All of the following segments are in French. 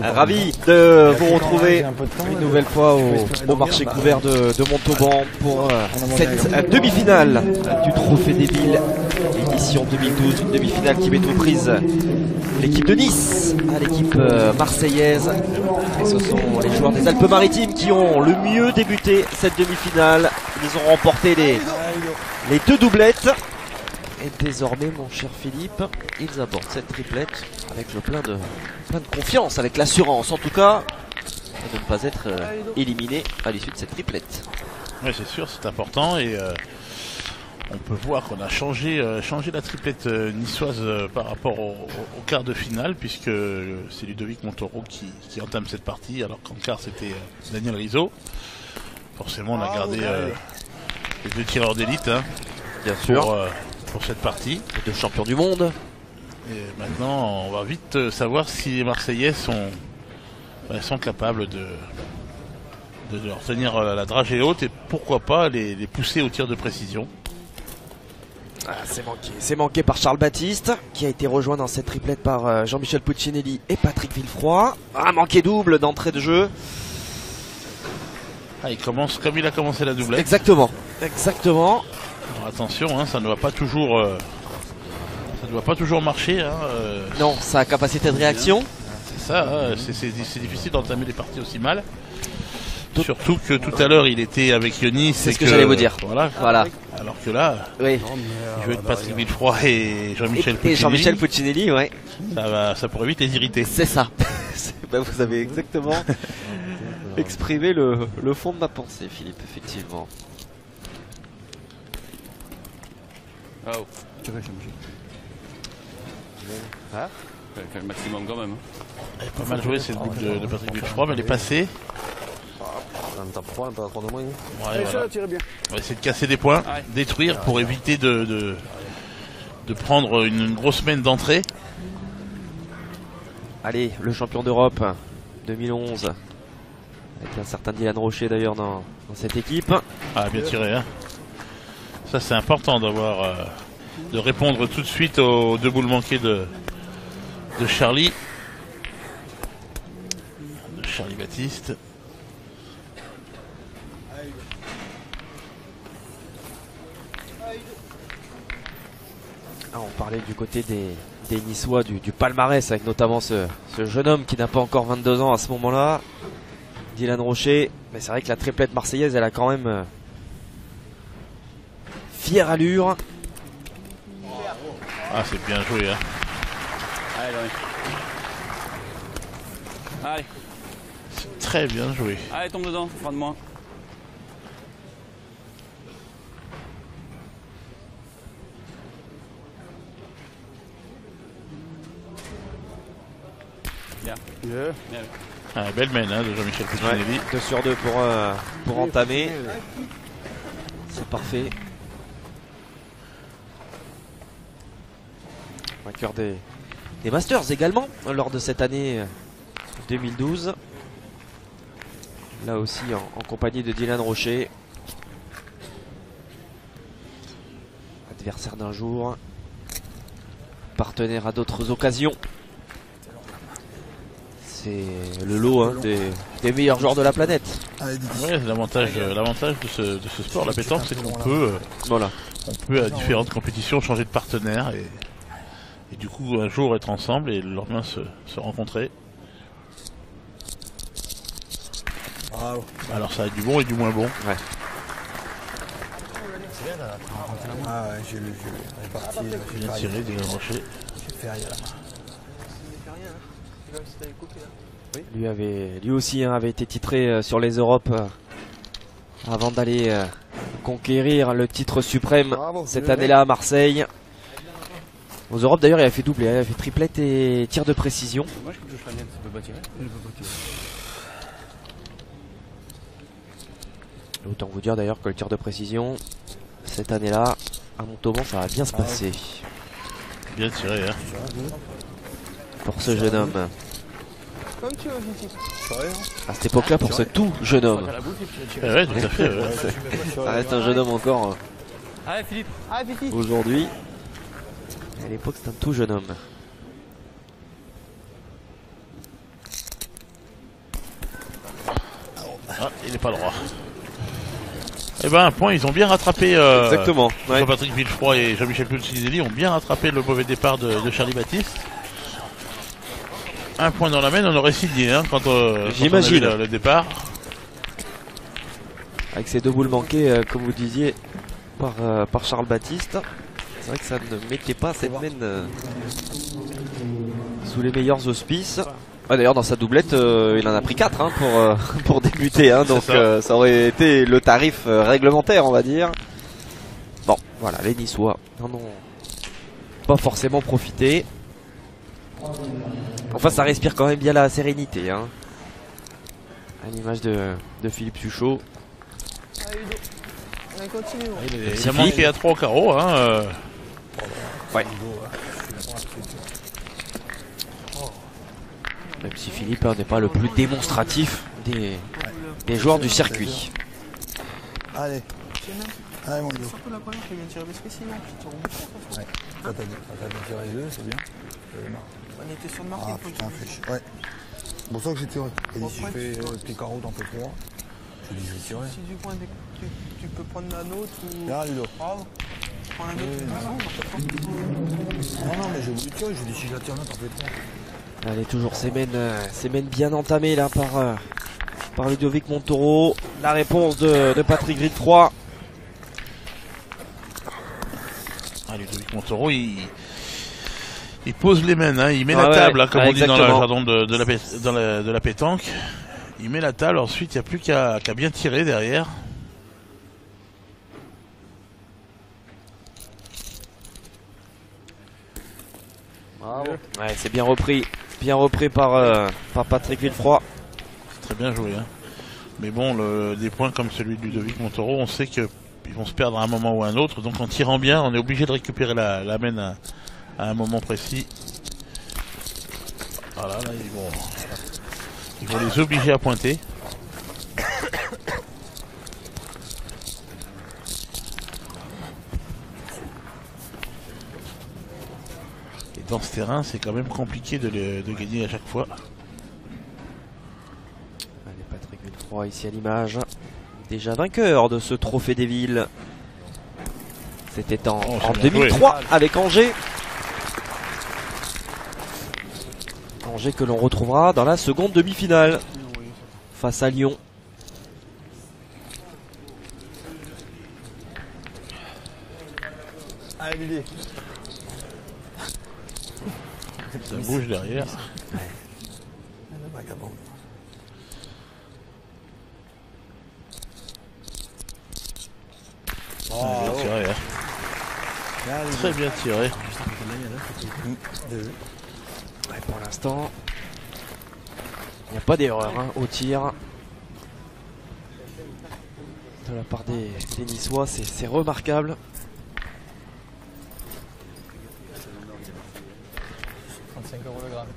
Ravi de vous retrouver une nouvelle fois au marché couvert de Montauban pour cette demi-finale du Trophée des Villes, édition 2012, une demi-finale qui met aux prises l'équipe de Nice à l'équipe marseillaise. Et ce sont les joueurs des Alpes-Maritimes qui ont le mieux débuté cette demi-finale. Ils ont remporté les deux doublettes. Et désormais, mon cher Philippe, ils abordent cette triplette avec le plein de confiance, avec l'assurance en tout cas, de ne pas être éliminés à l'issue de cette triplette. Oui, c'est sûr, c'est important et on peut voir qu'on a changé la triplette niçoise par rapport au quart de finale, puisque c'est Ludovic Montaureau qui entame cette partie, alors qu'en quart c'était Daniel Rizzo. Forcément, on a gardé les deux tireurs d'élite, hein, bien sûr, pour cette partie. Les deux champions du monde. Et maintenant, on va vite savoir si les Marseillais sont capables de leur tenir la dragée haute et pourquoi pas les pousser au tir de précision. Ah, c'est manqué par Charles Baptiste, qui a été rejoint dans cette triplette par Jean-Michel Puccinelli et Patrick Villefroy. Ah, manqué double d'entrée de jeu. Ah, il commence comme il a commencé la doublette. Exactement. Alors, attention, hein, ça ne va pas toujours marcher. Hein, non, sa capacité de réaction. C'est ça, hein, c'est difficile d'entamer des parties aussi mal. Surtout que tout à l'heure il était avec Yonis. C'est ce que j'allais vous dire. Voilà. Alors que là, oui, il jouait avec Patrick Villefroy et Jean-Michel Puccinelli. Et Jean-Michel Puccinelli, ouais. Ça pourrait vite les irriter. C'est ça. Vous avez exactement exprimé le fond de ma pensée, Philippe, effectivement. Oh. Tu veux, Jean-Michel. Ah, fait le maximum quand même. Elle est pas mal joué cette boucle de Patrick Villefroy, mais elle est passée. Un top 3, un peu à 3 de moins. Ouais, voilà. On va essayer de casser des points, détruire pour éviter de prendre une grosse semaine d'entrée. Allez, le champion d'Europe 2011, avec un certain Dylan Rocher d'ailleurs dans cette équipe. Ah, bien tiré, hein. Ça c'est important de répondre tout de suite aux deux boules manquées de Charlie. De Charlie Baptiste. Ah, on parlait du côté des Niçois, du palmarès, avec notamment ce jeune homme qui n'a pas encore 22 ans à ce moment-là, Dylan Rocher. Mais c'est vrai que la triplette marseillaise, elle a quand même fière allure. Ah, c'est bien joué, hein. Allez. C'est très bien joué. Allez, tombe dedans, prends de moi. Bien. Ah, belle mène, hein, de Jean-Michel Puccinelli. 2 sur 2 pour entamer. C'est parfait. Vainqueur des Masters également lors de cette année 2012. Là aussi en compagnie de Dylan Rocher. Adversaire d'un jour. Partenaire à d'autres occasions. C'est le lot, hein, des meilleurs joueurs de la planète. Ouais, l'avantage de ce sport, la pétanque, c'est qu'on peut, à différentes compétitions changer de partenaire et du coup un jour être ensemble et le lendemain se rencontrer. Wow. Alors ça a du bon et du moins bon. Ouais. Ah ouais, j'ai lu. Elle est partie. Bien tiré, Dylan Rocher. J'ai fait rien là. Lui aussi avait été titré sur les Europes avant d'aller conquérir le titre suprême cette année-là à Marseille. Aux Europes d'ailleurs il a fait doublé, il a fait triplette et tir de précision. Moi je peux toucher la mienne, ça peut pas tirer. Autant vous dire d'ailleurs que le tir de précision cette année-là à Montauban ça va bien se passer. Bien tiré, hein. Pour ce jeune homme. À cette époque-là, pour ce tout jeune homme. Ouais, tout à fait. Ouais. Ça reste un jeune homme encore Allez Philippe. aujourd'hui. À l'époque, c'est un tout jeune homme. Ah, il n'est pas droit. Eh ben, un point, ils ont bien rattrapé. Exactement. Ouais. Jean-Patrick Villefroy et Jean-Michel Pulcinelli ont bien rattrapé le mauvais départ de Charlie Baptiste. Un point dans la main, on aurait signé hein, quand on a vu le départ. Avec ces 2 boules manquées, comme vous disiez, par Charles Baptiste. C'est vrai que ça ne mettait pas cette main sous les meilleurs auspices. Ah, d'ailleurs, dans sa doublette, il en a pris 4 hein, pour débuter. Hein, donc ça aurait été le tarif réglementaire, on va dire. Bon, voilà, les Niçois n'en ont pas forcément profité. Enfin, ça respire quand même bien la sérénité. Hein. À l'image de Philippe Suchot. Il a manqué à 3 au carreau. Hein, Ouais. Même si Philippe n'est pas le plus démonstratif des joueurs du circuit. Allez. Allez, mon Ludo. C'est surtout la première qui vient tirer des spéciaux. Ouais. Quand t'as bien tiré les 2, c'est bien. On était sur le marqué. Ah putain, fais chier. Ouais. C'est pour ça que j'ai tiré. Et si je fais tes carreaux, t'en fais 3. Je dis, je vais tirer. Si du coin, tu peux prendre la nôtre ou. Là, Ludo. Prends un autre. Non, mais j'ai voulu tirer. Je dis, si je la tire là, t'en fais 3. Allez, toujours ces mènes bien entamées là par Ludovic Montoro. La réponse de Patrick Villefroy. Ah, Ludovic Montoro, il pose les mains, hein, il met la table, là, comme on dit dans le jargon de la pétanque. Il met la table, ensuite il n'y a plus qu'à bien tirer derrière. Bravo. Ouais, c'est bien repris par Patrick Villefroy. C'est très bien joué. Hein. Mais bon, des points comme celui de Ludovic Montoro, on sait qu'ils vont se perdre à un moment ou à un autre. Donc en tirant bien, on est obligé de récupérer la main à un moment précis. Voilà, là, ils vont les obliger à pointer. Et dans ce terrain, c'est quand même compliqué de gagner à chaque fois. Allez, Patrick Villefroy ici à l'image. Déjà vainqueur de ce trophée des villes. C'était en 2003 avec Angers. Angers que l'on retrouvera dans la seconde demi-finale face à Lyon. Allez, Lily. Ça bouge derrière. Bien tiré, hein. Très bien tiré. Ouais, pour l'instant, il n'y a pas d'erreur hein, au tir de la part des Niçois, c'est remarquable. le gramme.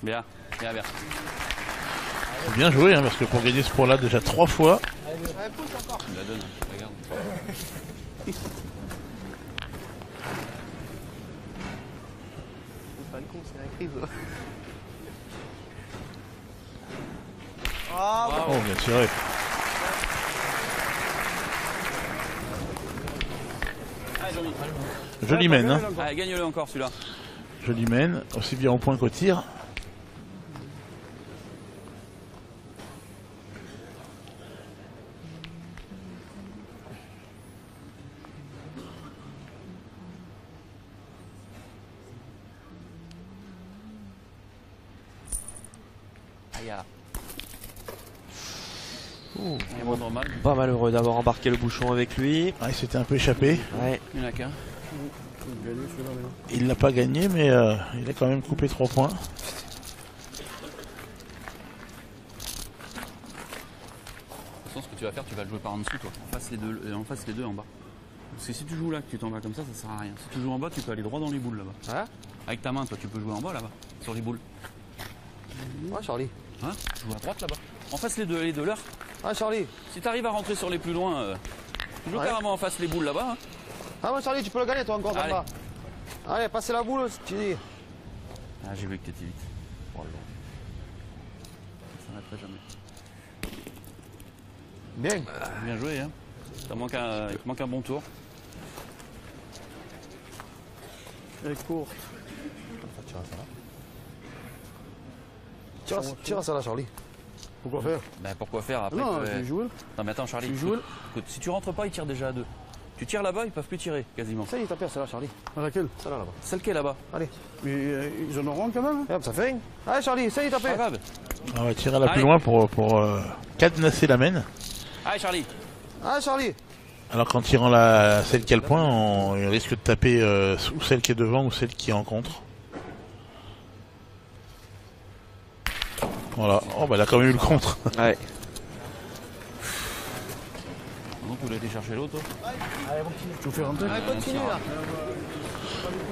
Bien. Bien joué, hein, parce que pour gagner ce point-là déjà 3 fois. La donne, regarde. C'est la crise. Oh, bien tiré. Joli mène. Hein. Allez, gagne-le encore celui-là. Joli mène, aussi bien au point qu'au tir. Pas malheureux d'avoir embarqué le bouchon avec lui. Ah, il s'était un peu échappé. Ouais. Il n'y en a qu'un. Il l'a pas gagné, mais il a quand même coupé 3 points. De toute façon, ce que tu vas faire, tu vas le jouer par en dessous, toi. En face les deux en bas. Parce que si tu joues là, que tu t'en vas comme ça sert à rien. Si tu joues en bas, tu peux aller droit dans les boules là-bas. Hein? Avec ta main, toi, tu peux jouer en bas là-bas, sur les boules. Ouais, Charlie. Hein? Tu joues à droite là-bas. En face les deux leurs. Ah, Charlie. Si tu arrives à rentrer sur les plus loin, tu joues carrément en face les boules là-bas. Hein? Ah, ouais, Charlie, tu peux le gagner, toi, encore, Allez. là-bas. Allez, passez la boule, tu dis. Ah, j'ai vu que t'étais vite. Oh là. Ça n'arrêterait jamais. Bien. Bien joué, hein. Il te manque un bon tour. Elle est courte. Tire ça là, Charlie. Pourquoi faire? Ben pourquoi faire après? Non, tu joues. Non mais attends Charlie, Tu joues. écoute, si tu rentres pas, ils tirent déjà à 2. Tu tires là-bas, ils peuvent plus tirer, quasiment. Ça y est, t'as perdu celle-là, Charlie. Laquelle? Celle-là, là-bas. Celle qui est là-bas. Allez. Mais ils en auront quand même. Hein. Ça fait une. Allez, Charlie, ça y est, t'as Pas fait. grave. On va tirer la plus Allez. loin pour cadenasser la mène. Allez Charlie. Allez, Charlie. Alors qu'en tirant celle qui a le point, on risque de taper ou celle qui est devant ou celle qui est en contre. Voilà. Oh bah elle a quand même eu le contre. Ouais. Donc vous voulez aller chercher l'autre? Tu veux faire rentrer? Continue là.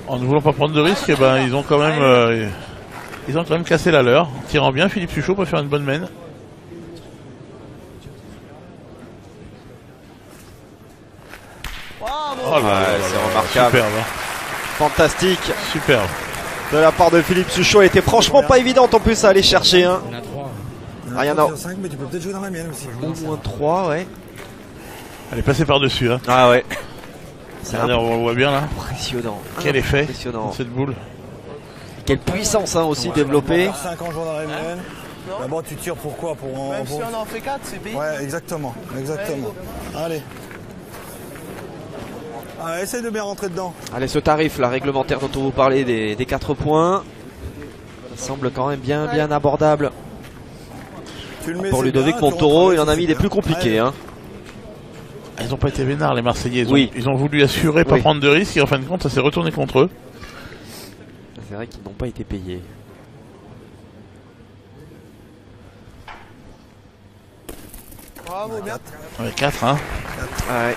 En ne voulant pas prendre de risques, eh ben, ils ont quand même cassé la leur. En tirant bien, Philippe Suchot peut faire une bonne mène. Oh là là, c'est remarquable. Superbe, hein. Fantastique Superbe. de la part de Philippe Suchot. Elle était franchement pas évidente en plus à aller chercher. Hein. Il y en a 3. Ah, il y en a 5, mais tu peux peut-être jouer dans la mienne aussi. au moins 3, ouais. Elle est passée par-dessus. Hein. Ah ouais. C'est on le voit bien là. Impressionnant. Quel effet Impressionnant. cette boule. Quelle puissance hein, aussi développée. 5 ans jouant dans la mienne. D'abord, tu tires pourquoi? Même si on en fait 4, c'est payé. Ouais, exactement. Exactement. Allez. Ah, essaye de bien rentrer dedans. Allez, ce tarif là, réglementaire dont on vous parlait des 4 points, ça semble quand même bien abordable. Tu le mets, Pour c'est Ludovic bien, tu Montoro, rentres il en a avec, mis c'est des bien. plus compliqués. Allez. Hein. Ils n'ont pas été vénards les Marseillais. Oui. Ils ont voulu assurer, pas Oui. prendre de risques et en fin de compte ça s'est retourné contre eux. C'est vrai qu'ils n'ont pas été payés. Bravo, bien. Ouais, 4 hein. Ouais.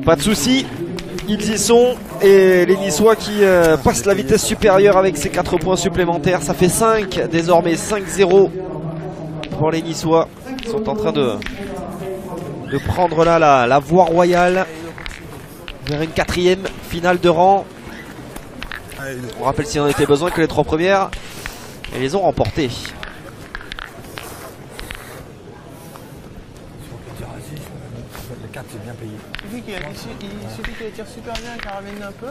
Pas de soucis, ils y sont. Et les Niçois qui passent la vitesse supérieure avec ces 4 points supplémentaires. Ça fait 5, désormais 5-0 pour les Niçois. Ils sont en train de prendre là la voie royale vers une 4e finale de rang. Allez, On rappelle s'il en était besoin que les 3 premières, et les ont remportées. le 4, c'est bien payé. Il suffit qu'elle tire super bien, qu'elle ramène un peu.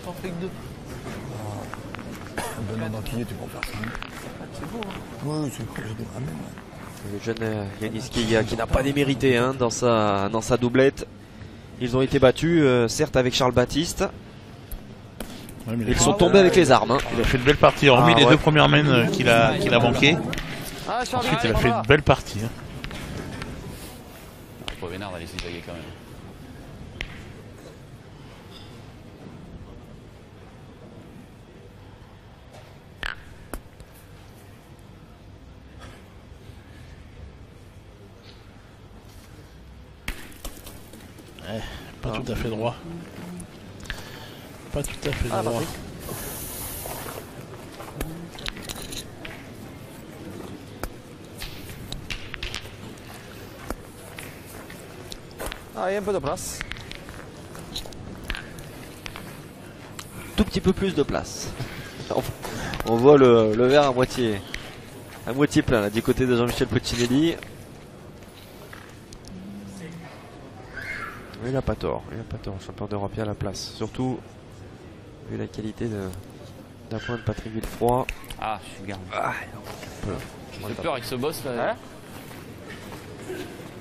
T'en fais que 2. Benoît Danquillet, tu peux en faire 5. C'est beau. Hein. Oui, c'est cool, je dis ramène. Le jeune Yanis qui n'a pas démérité hein, dans sa doublette. Ils ont été battus, certes avec Charles Baptiste. Ouais, mais Ils sont tombés avec les armes. Hein. il a fait une belle partie, hormis Ah, les ouais. 2 premières mènes qu'il a manquées. Ensuite il a fait une belle partie. Hein. Pas vénard d'aller s'étayer quand même. Ouais, pas tout à fait droit. Pas tout à fait droit. Ah, il y a un peu de place. Tout petit peu plus de place. On voit le verre à moitié plein là, du côté de Jean-Michel Puccinelli. Il n'a pas tort, champion d'Europe à la place. Surtout vu la qualité d'un point de Patrick Villefroy. Ah, je suis garde. Ah, J'ai peur avec ce boss là.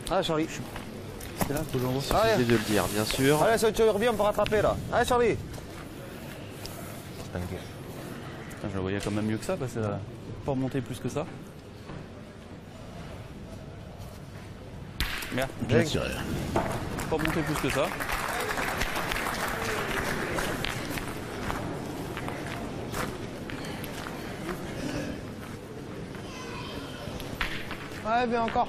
Ah, Charlie. c'est là que l'on suffisait de le dire, bien sûr. Allez, si tu reviens, on peut rattraper là. Allez, Charlie. Putain, je le voyais quand même mieux que ça parce que pas remonter plus que ça. Merde, Bien tiré. pas remonter plus que ça. Ouais, bien encore.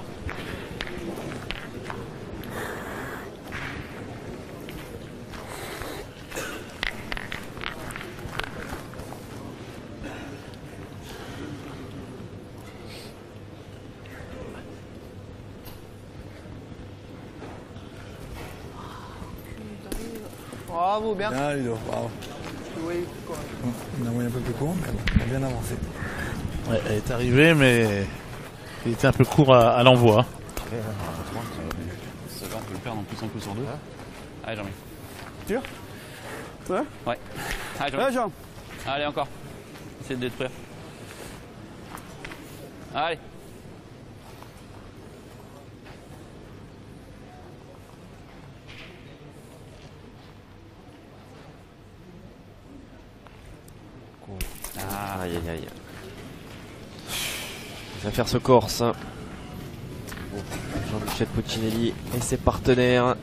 Bravo, bien. Bien, Ludo, bravo. On a moyen un peu plus court, mais on a bien avancé. Ouais, elle est arrivée, mais il était un peu court à l'envoi. Ça va, on peut le perdre en plus un coup sur deux. Allez, Jean-Mi. Sûr? Ouais. Ouais. Allez, Jean-Mi. Ouais, Jean. Allez, encore. Essayez de détruire. Allez. Aïe aïe aïe. Il va faire ce Corse. Bon, Jean-Michel Puccinelli et ses partenaires.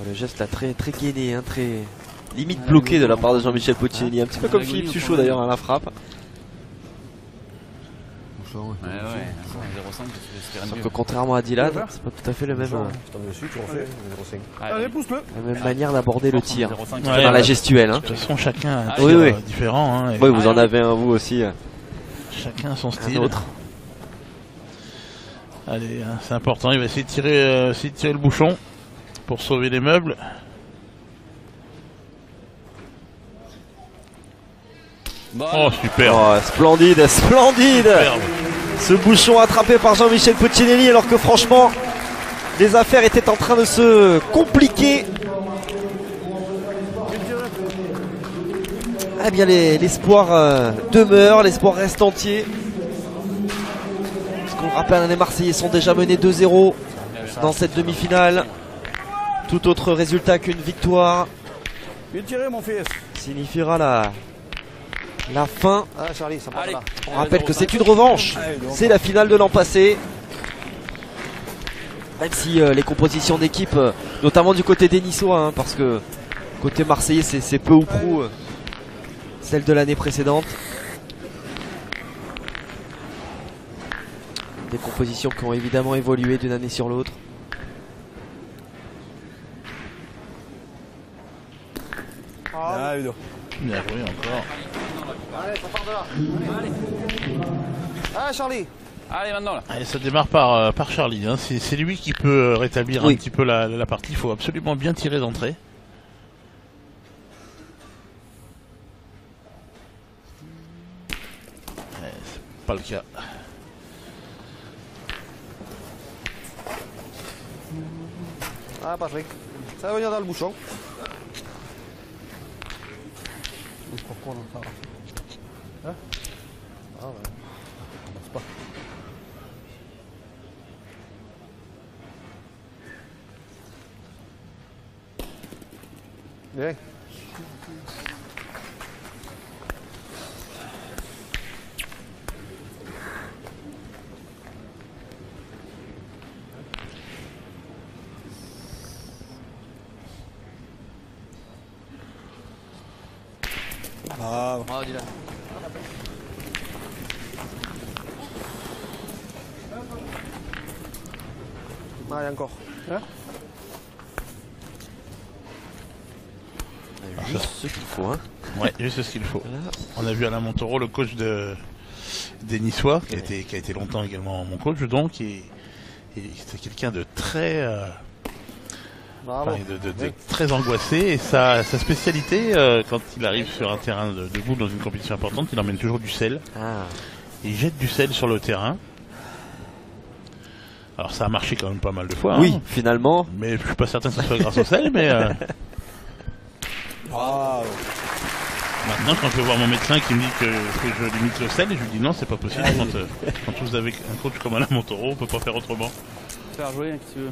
Le geste là très gainé, hein, très limite bloqué de la part de Jean-Michel Puccinelli. Un petit peu comme Philippe Suchot d'ailleurs à la frappe. Ouais, 0,5. Sauf que contrairement à Dylan, c'est pas tout à fait le même, Allez, pousse-le. la même manière d'aborder le tir. Ouais, Dans la gestuelle. Hein. De toute façon, chacun a un Oui, tir oui. différent. Hein, et Oui, vous en avez un vous aussi. chacun a son Un style. autre. Allez, hein, c'est important. Il va essayer de tirer le bouchon pour sauver les meubles. Bon, Oh, super. Oh, splendide, splendide. Superbe. Ce bouchon attrapé par Jean-Michel Puccinelli alors que franchement les affaires étaient en train de se compliquer. Eh bien l'espoir demeure, l'espoir reste entier. Parce qu'on le rappelle, les Marseillais sont déjà menés 2-0 dans cette demi-finale. Tout autre résultat qu'une victoire Bien tiré, mon fils. signifiera la fin. Ah, Charlie, ça part allez. là. On rappelle que c'est une revanche. C'est la finale de l'an passé. Même si les compositions d'équipe, notamment du côté des Niçois, hein, parce que côté marseillais c'est peu ou prou celle de l'année précédente. Des compositions qui ont évidemment évolué d'une année sur l'autre. Ah, Ludo. Bien joué encore. Allez, ça part de là. Ah, Charlie. Allez, maintenant là. Allez, ça démarre par Charlie. Hein. C'est lui qui peut rétablir Oui. un petit peu la partie. Il faut absolument bien tirer d'entrée. C'est pas le cas. Ah, Patrick. Ça va venir dans le bouchon. Pourquoi on en parle? Hein? Ah ouais. On passe pas. Bien. Ah, Oh, dis-là. Allez, encore. Hein? Juste ce qu'il faut. Hein. Ouais, juste ce qu'il faut. Voilà. On a vu Alain Montaureau, le coach des Niçois, qui a été longtemps également mon coach, donc, et c'est quelqu'un de très, Bravo. de très angoissé. Et sa spécialité, quand il arrive sur un terrain de boule dans une compétition importante, il emmène toujours du sel. Ah. Il jette du sel sur le terrain. Alors ça a marché quand même pas mal de fois. Oui, hein. finalement. Mais je suis pas certain que ce soit grâce au sel, mais ah, maintenant quand je vais voir mon médecin qui me dit que je limite le sel, je lui dis non, c'est pas possible. Quand vous avez un coach comme Alain Montaureau, on peut pas faire autrement. Faire jouer, qu'est-ce que tu veux.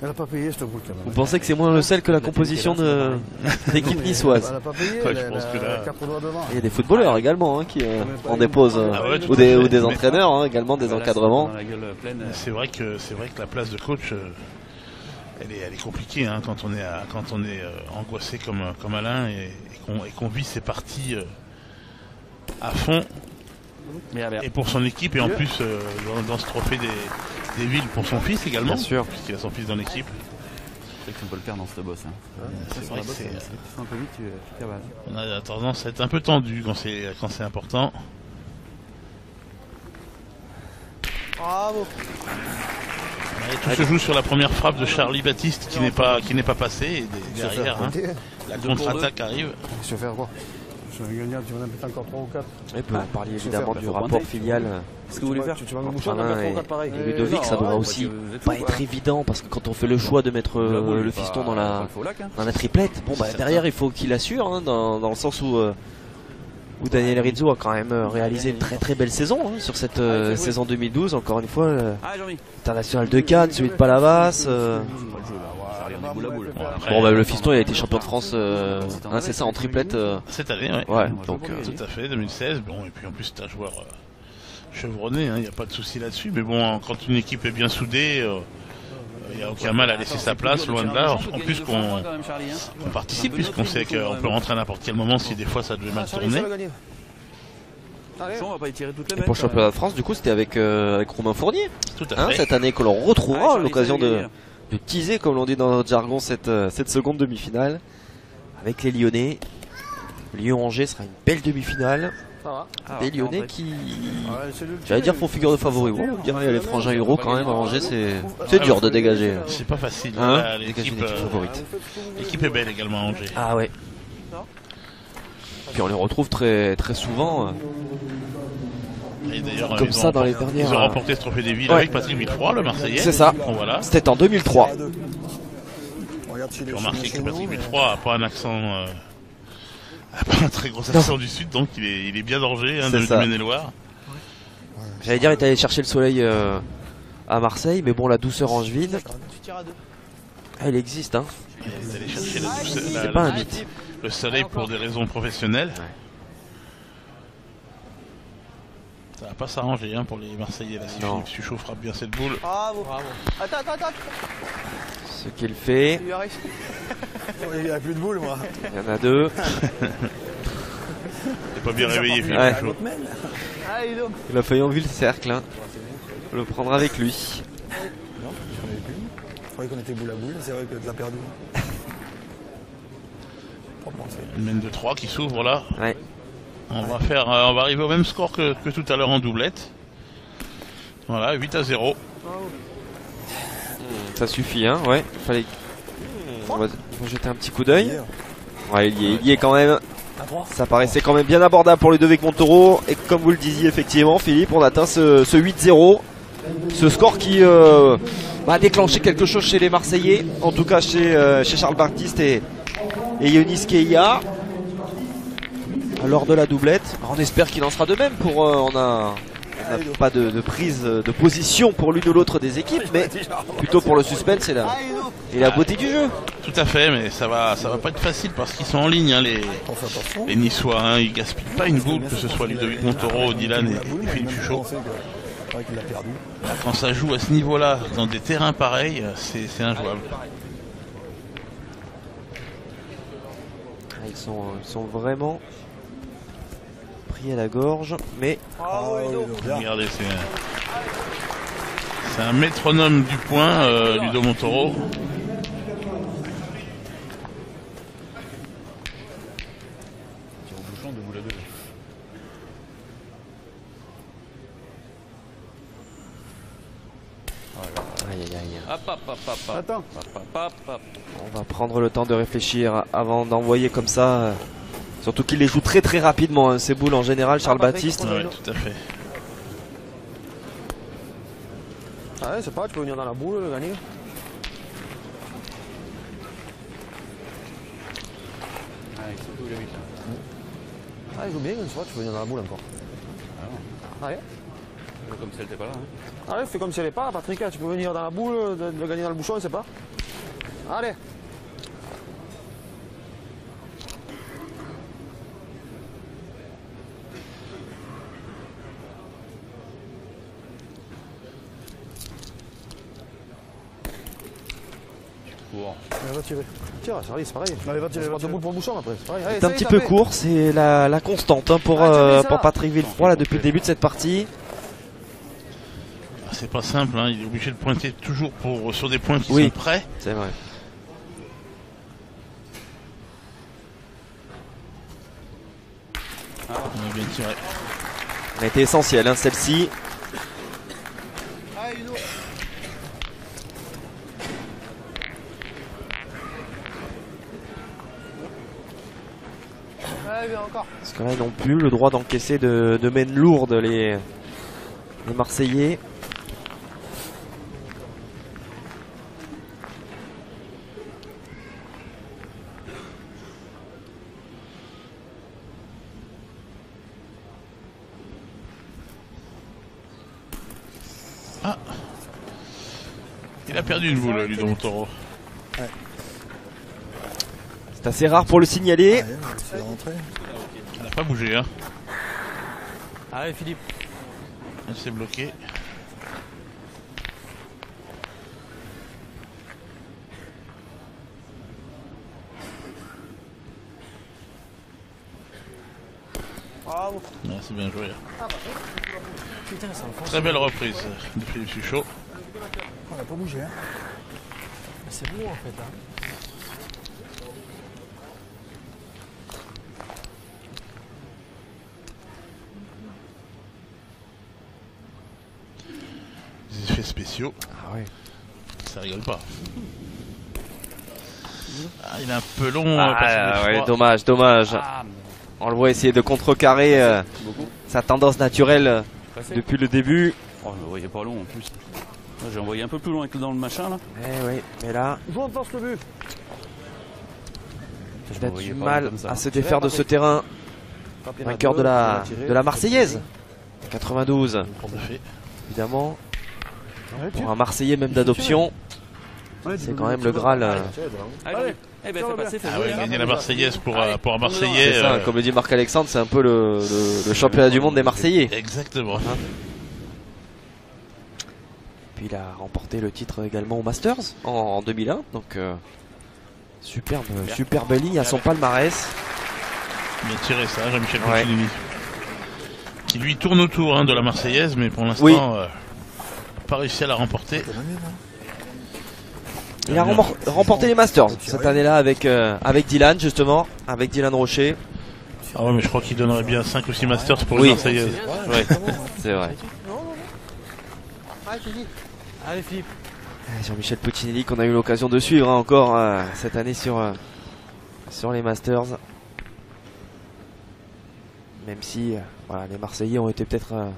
Elle a pas payé, cette boule, quand même. Vous pensez que c'est moins le sel que la composition d'équipe niçoise? Elle a pas payé, Ouais, je elle pense a que là- 4 doigts devant. Il y a des footballeurs également hein, qui en déposent, Ah ouais, tout ou à des, fait. ou des Mais- entraîneurs hein, également, des Voilà, encadrements. dans la gueule pleine. C'est vrai que la place de coach, elle est compliquée hein, quand on est angoissé comme Alain et qu'on vit ses parties à fond. Et pour son équipe et en plus dans ce trophée des villes pour son fils également, Bien sûr. puisqu'il a son fils dans l'équipe. C'est vrai que tu peux le perdre dans cette bosse. Hein. C'est Sur vrai la que bosse, c'est- tu fais un peu vite, tu cavales. on a tendance à être un peu tendu quand c'est important. Bravo. Tout se joue sur la première frappe de Charlie Baptiste qui n'est pas passée. Et derrière, hein, la contre-attaque arrive. Je vais faire quoi? Je vais gagner, tu vas en mettre encore 3 ou 4. Et vous parliez évidemment du rapport filial. Qu'est-ce que vous voulez faire? Tu vas me moucher, on va mettre 3 ou 4 pareil. Et Ludovic, ça doit aussi pas être évident parce que quand on fait le choix de mettre le fiston dans la triplette, bon bah derrière il faut qu'il assure, hein, dans le sens où Daniel Rizzo a quand même réalisé une très belle saison, hein, sur cette saison 2012. Encore une fois, international de Cannes, celui de Palavas. Bon bah le fiston il a été champion de France, hein, c'est ça, en triplette cette année, ouais. Donc tout à fait, 2016. Bon, et puis en plus c'est un joueur chevronné, il n'y a pas de souci là-dessus. Mais bon, quand une équipe est bien soudée, il n'y a aucun mal à laisser sa place, loin de là. En plus qu'on participe, puisqu'on sait qu'on peut rentrer à n'importe quel moment si des fois ça devait mal tourner. Et pour le championnat de France, du coup, c'était avec Romain Fournier. Tout à fait. Cette année que l'on retrouvera l'occasion de teaser, comme l'on dit dans notre jargon, cette seconde demi-finale avec les Lyonnais. Lyon-Angers sera une belle demi-finale. Des Lyonnais qui, j'allais dire, font figure de favori. Bon, on dirait les frangins Euro quand même à Angers, c'est dur de dégager. C'est pas facile. Hein, l'équipe est belle également à Angers. Ah ouais. Puis on les retrouve très souvent. Et d'ailleurs, comme ça dans les dernières. Ils ont remporté ce trophée des villes avec Patrick Villefroy, le Marseillais. C'est ça. Bon, voilà. C'était en 2003. Puis remarquez que Patrick Villefroy a pas un accent. Pas un très gros accent du sud, donc il est bien d'Angers, hein, de Maine-et-Loire. J'allais dire, il est allé chercher le soleil à Marseille, mais bon, la douceur angevine, elle existe. Hein. Il est allé chercher la douceur, c'est pas un mythe. Le soleil pour des raisons professionnelles. Ouais. Ça va pas s'arranger, hein, pour les Marseillais là, si Philippe Suchot frappe bien cette boule. Bravo. Attends. Ce qu'il fait. Il n'y a plus de boules, moi. Il y en a 2. T'es pas bien réveillé, Philippe Suchot. Il a failli enlever le cercle. Hein. On le prendra avec lui. Non, j'en avais plus. Je croyais qu'on était boule à boule, c'est vrai que tu l'as perdu. Une mène de 3 qui s'ouvre là. Ouais. On va arriver au même score que tout à l'heure en doublette. Voilà, 8-0. Ça suffit, hein, ouais. On va jeter un petit coup d'œil. Ouais, il y est quand même. Ça paraissait quand même bien abordable pour Ludovic Montoro. Et comme vous le disiez effectivement, Philippe, on atteint ce 8-0. Ce score qui va déclencher quelque chose chez les Marseillais. En tout cas chez Charles Baptiste et Yonis Keia. Lors de la doublette. Alors on espère qu'il en sera de même pour on n'a pas de prise de position pour l'une ou l'autre des équipes, mais plutôt pour le suspense et la beauté du jeu. Tout à fait, mais ça va pas être facile parce qu'ils sont en ligne, hein, les Niçois, hein, ils gaspillent pas une boule, que ce soit Ludovic Montoro, Dylan et Philippe Suchot. Quand ça joue à ce niveau-là, dans des terrains pareils, c'est injouable. Ils sont vraiment pris à la gorge, mais regardez, c'est un métronome du point, Ludo Montoro. Attends. On va prendre le temps de réfléchir avant d'envoyer comme ça. Surtout qu'il les joue très rapidement, hein, ces boules en général, Charles Baptiste. Oui, tout à fait. Ah ouais, c'est pas, tu peux venir dans la boule, le gagner. Ah, il joue bien, une fois, tu peux venir dans la boule encore. Ah ouais. Comme si elle n'était pas là. Hein. Ah ouais, fais comme si elle n'est pas là, Patrick, tu peux venir dans la boule, de gagner dans le bouchon, c'est pas. Allez. Va tirer. Tire, Charlie, c'est pareil. Allez, va tirer. Debout pour le bouchon après. C'est un petit peu court, c'est la constante, hein, pour Patrick Villefroy là, depuis le début de cette partie. C'est pas simple, hein, il est obligé de pointer toujours sur des points qui sont prêts. C'est vrai. On a bien tiré. Elle a été essentielle, hein, celle-ci. Parce que là, ils n'ont plus le droit d'encaisser de main lourde les Marseillais. Ah, il a perdu une boule, Ludo Montoro. Ouais. C'est assez rare pour le signaler. Allez, on va essayer de rentrer. Il n'a pas bougé, hein. Allez Philippe. Il s'est bloqué. Ouais, c'est bien joué. Très belle reprise de Philippe Suchot. On n'a pas bougé. Hein. C'est bon en fait. Hein. Des effets spéciaux. Ah ouais. Ça rigole pas. Ah, il est un peu long. Ouais, dommage. Ah, On le voit essayer de contrecarrer sa tendance naturelle depuis le début. oh, je le voyais pas long en plus. J'ai envoyé un peu plus loin avec dans le machin là. Eh oui, mais là, Joue en force le but. il a du mal à se défaire de ce terrain. Vainqueur de la Marseillaise 92, évidemment. Pour un Marseillais même d'adoption, c'est quand même le Graal. Allez, eh ben fais passer, fais Ah oui, gagner la Marseillaise pour un Marseillais. C'est ça, comme le dit Marc-Alexandre, c'est un peu le championnat du monde des Marseillais. Exactement. Puis il a remporté le titre également au Masters en 2001, donc superbe ligne à son palmarès. Bien tiré ça, Jean-Michel Puccinelli. Qui lui tourne autour de la Marseillaise, mais pour l'instant, Oui. pas réussi à la remporter. Il a remporté les Masters cette année-là avec Dylan, justement, avec Dylan Rocher. Ah ouais, mais je crois qu'il donnerait bien 5 ou 6 Masters pour Oui. la Marseillaise. Ouais, c'est vrai. Allez Philippe. Jean-Michel Puccinelli qu'on a eu l'occasion de suivre encore cette année sur les Masters. Même si voilà, les Marseillais ont été peut-être un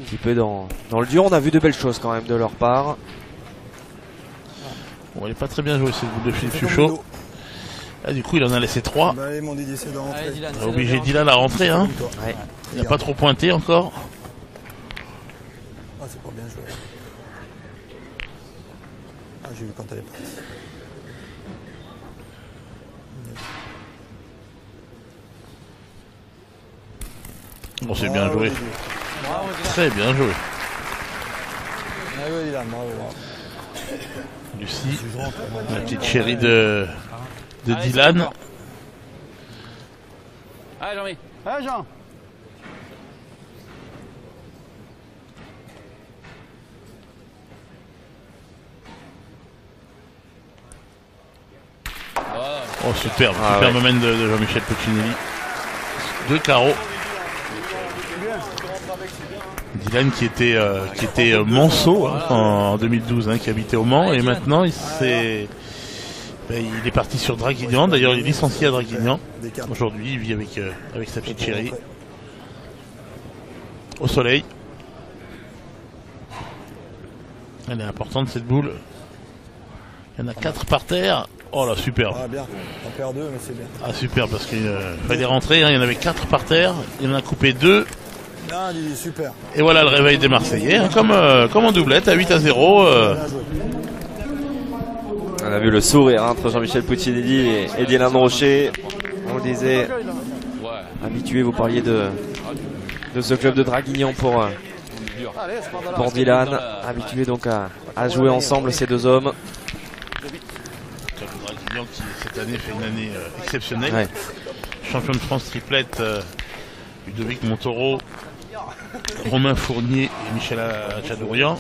petit peu dans le dur. On a vu de belles choses quand même de leur part. Bon, il n'est pas très bien joué cette boule de Philippe Suchot. Ah, du coup, il en a laissé 3. Bah, allez, mon Didier, c'est de rentrer. On a obligé Dylan à rentrer. Hein. Ouais. Il n'a pas trop pointé encore. Ah, c'est pas bien joué. Ah, j'ai vu quand elle est partie. Bon, c'est bien joué. Très bien joué. Ah oui, Dylan, bravo. Lucie, la petite chérie de Dylan. Allez Jean-Mi. Allez Jean. Oh, superbe, Ah, superbe main de Jean-Michel Puccinelli. 2 carreaux. Dylan qui était Manceau en 2012, qui habitait au Mans, et maintenant il est parti sur Draguignan. D'ailleurs, il est licencié à Draguignan. Aujourd'hui, il vit avec sa petite chérie au soleil. Elle est importante cette boule. Il y en a 4 par terre. Oh là, superbe. Ah, bien. On perd 2, mais c'est bien. Ah, super, parce qu'il fallait rentrer. Il y en avait 4 par terre. Il en a coupé 2. Non, Didier, super. Et voilà le réveil des Marseillais, comme en doublette à 8-0. Bien joué. On a vu le sourire entre Jean-Michel Puccinelli et Dylan Rocher. On le disait, habitué, vous parliez de ce club de Draguignan pour Dylan. Habitué donc à jouer ensemble ces deux hommes. Club de Draguignan qui cette année fait une année exceptionnelle. Ouais. Champion de France triplette, Ludovic Montoro, Romain Fournier et Michel Chadourian.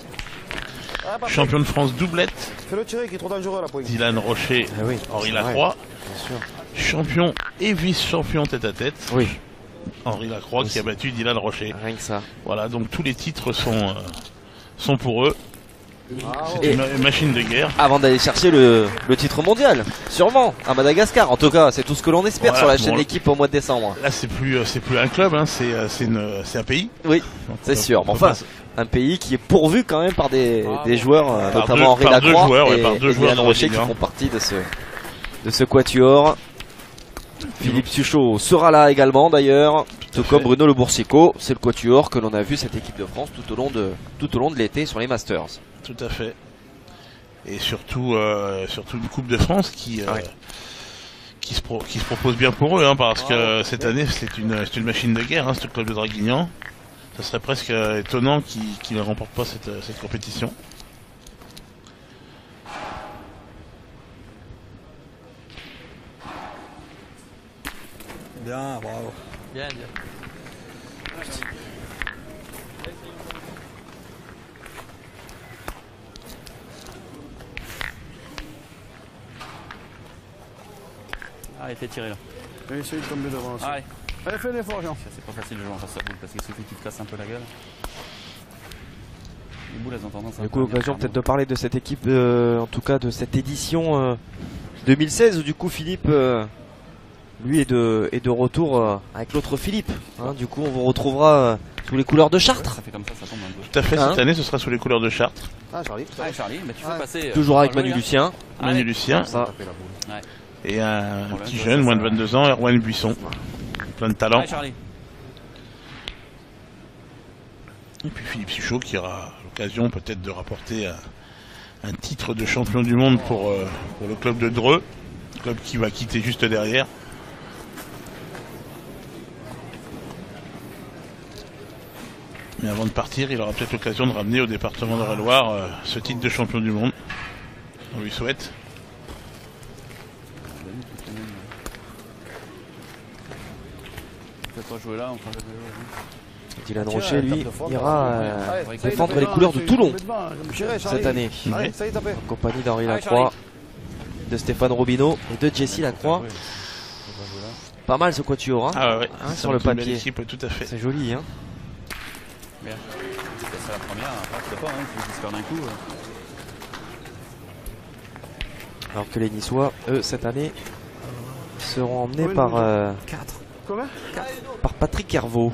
Champion de France doublette, Fais-le tirer qui est trop dangereux là, point. Dylan Rocher, Ah oui, Henri c'est Lacroix. vrai, bien sûr. Champion et vice-champion tête-à-tête, Oui, Henri Lacroix qui a battu Dylan Rocher. rien que ça. Voilà, donc tous les titres sont pour eux. Et Une machine de guerre. avant d'aller chercher le titre mondial, sûrement, à Madagascar. En tout cas, c'est tout ce que l'on espère Voilà, sur la chaîne bon, d'équipe au mois de décembre. Là, c'est plus un club, hein, c'est un pays. Oui, Donc, c'est sûr. on peut Enfin, pas- un pays qui est pourvu quand même par des joueurs, Par notamment Henri par deux Lacroix joueurs, ouais, et, par deux et joueurs Dylan Rocher qui d'origine, font partie de ce quatuor. Philippe Suchot sera là également d'ailleurs, tout comme Bruno Le Boursicot. C'est le quatuor que l'on a vu cette équipe de France tout au long de l'été sur les Masters. Tout à fait. Et surtout une Coupe de France qui se propose bien pour eux, hein, parce que cette année c'est une machine de guerre, hein, ce club de Draguignan. Ça serait presque étonnant qu'ils ne remportent pas cette compétition. Bien, bravo. Bien, bien. Ah, il était tiré là. J'ai essayé de tomber devant aussi. Ah, ouais. Allez, fais l'effort, Jean. Ça, c'est pas facile de jouer en face à boule parce qu'il suffit que tu te casses un peu la gueule. Les boules, elles ont tendance à. Du coup, occasion peut-être de parler de cette équipe, en tout cas de cette édition 2016 où du coup Philippe, lui est de retour avec l'autre Philippe. Hein, du coup, on vous retrouvera sous les couleurs de Chartres. Ça fait comme ça tombe un peu. Tout à fait, Hein cette année ce sera sous les couleurs de Chartres. Ah, Charlie. Allez, Charlie, mais tu fais passer. Toujours avec jouer, Manu hein. Lucien. Manu Lucien Ça. et un Voilà, petit ça, jeune, ça, moins de ça. 22 ans, Erwan Buisson. Plein de talent. Allez, Charlie. Et puis Philippe Suchot qui aura l'occasion peut-être de rapporter un titre de champion du monde pour le club de Dreux, club qui va quitter juste derrière. Mais avant de partir, il aura peut-être l'occasion de ramener au département de Eure-et-Loir ce titre de champion du monde. On lui souhaite. Fais pas jouer là, on fera jamais jouer. Dylan Rocher, lui, ira défendre les couleurs de Toulon cette année. Ouais. Ça y est, tapé. En compagnie d'Henri Allez, Lacroix, de Stéphane Robineau et de Jessie Lacroix. Pas mal ce quatuor, hein, Ah ouais, Hein, c'est sur le une belle papier. équipe, tout à fait. C'est joli, hein. Bien. C'est la première, après tu sais pas, hein, il faut se faire d'un coup. Alors que les Niçois, eux, cette année, seront emmenés par Combien Patrick Hervaux.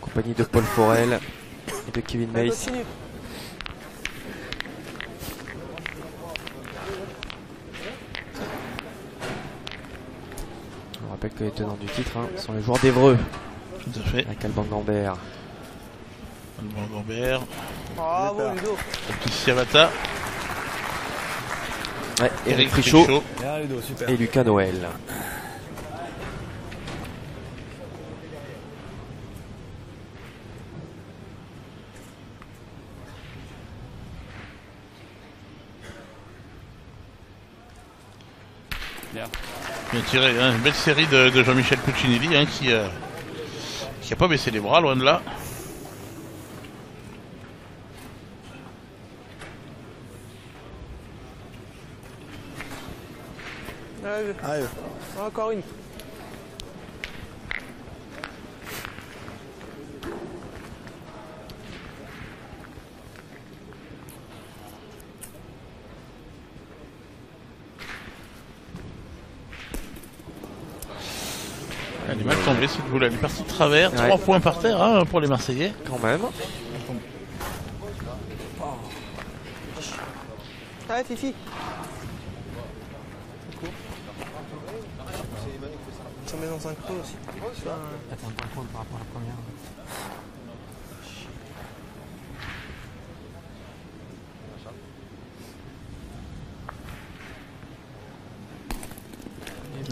En compagnie de Paul Forel et de Kevin Mace. On rappelle que les tenants du titre sont les joueurs d'Evreux, Tout à fait. avec Alban Gambert. Alban Gambert, Bravo, Ludo. le petit Siavata, Ouais, Eric Frichot Bien, Ludo, super. et Lucas Noël. Bien. bien tiré, hein. Une belle série de Jean-Michel Puccinelli, hein, qui a pas baissé les bras, loin de là. Allez, Allez, encore une. Elle est mal tombée cette boule, elle est partie de travers. Ouais. 3 points par terre, hein, pour les Marseillais. Quand même. Allez, Fifi. Ça met dans un creux aussi. Attends, par contre, par rapport à la première.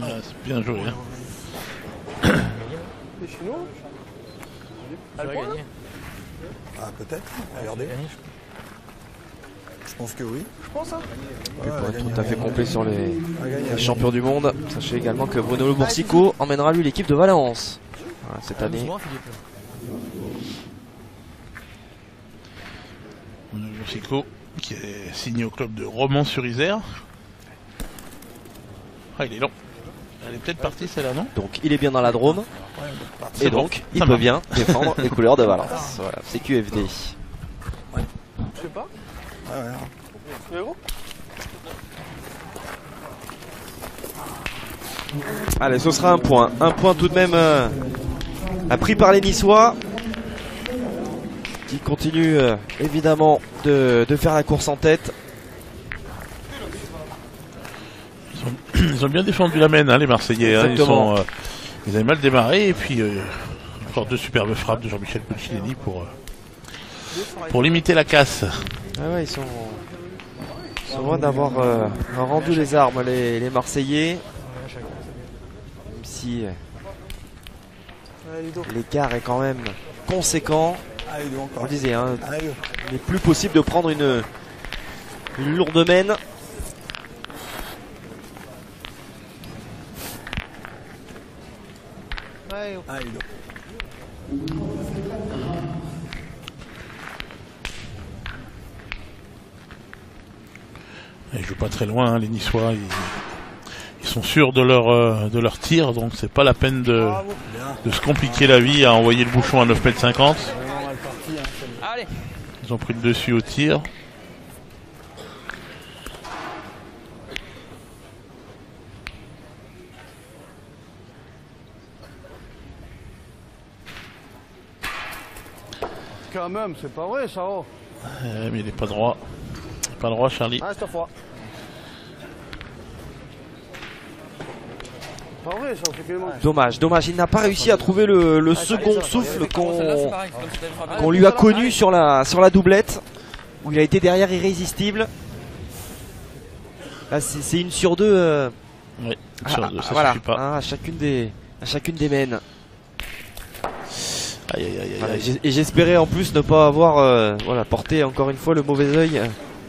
Ah, c'est bien joué. Hein. Les Chinois. Tu vas gagner. ah, peut-être, regardez. Je pense que oui. Je pense, hein. Puis Ouais, pour elle a être gagné, tout à fait complet sur les elle a gagné, elle a champions du monde, sachez également que Bruno Le Boursicot emmènera lui l'équipe de Valence. Voilà, cette année. On a le Boursicot qui est signé au club de Romans-sur-Isère. Ah, il est long. Elle est peut-être partie celle-là, non? Donc il est bien dans la Drôme C'est et bon, donc il ça peut marche. bien défendre les couleurs de Valence. Voilà, c'est QFD. sais pas. Ouais, ouais. Mais gros. Allez, ce sera un point. Un point tout de même pris par les Niçois. Qui continuent évidemment de faire la course en tête. Ils ont bien défendu la mène, hein, les Marseillais. Hein, ils avaient mal démarré. Et puis, encore 2 superbes frappes de Jean-Michel Puccinelli pour limiter la casse. Ah ouais, ils sont loin d'avoir rendu les armes, les Marseillais. Même si l'écart est quand même conséquent. On le disait, hein, il n'est plus possible de prendre une lourde mène. Ils jouent pas très loin, hein, les Niçois. Ils sont sûrs de leur tir, donc c'est pas la peine de se compliquer la vie à envoyer le bouchon à 9,50 m. Allez. Ils ont pris le dessus au tir. Quand même, c'est pas vrai, ça. Oh. Mais il est pas droit. Pas droit, Charlie. Ah, cette fois. Pas vrai, ça, on fait quasiment. Dommage, il n'a pas réussi à trouver le second souffle qu'on lui a connu sur la doublette, où il a été derrière irrésistible. Là, c'est 1 sur 2. Oui, sur 2, ça voilà, suffit pas. Hein, à chacune des mènes. Aïe, aïe, aïe, Voilà, aïe. et j'espérais en plus ne pas avoir porté encore une fois le mauvais œil.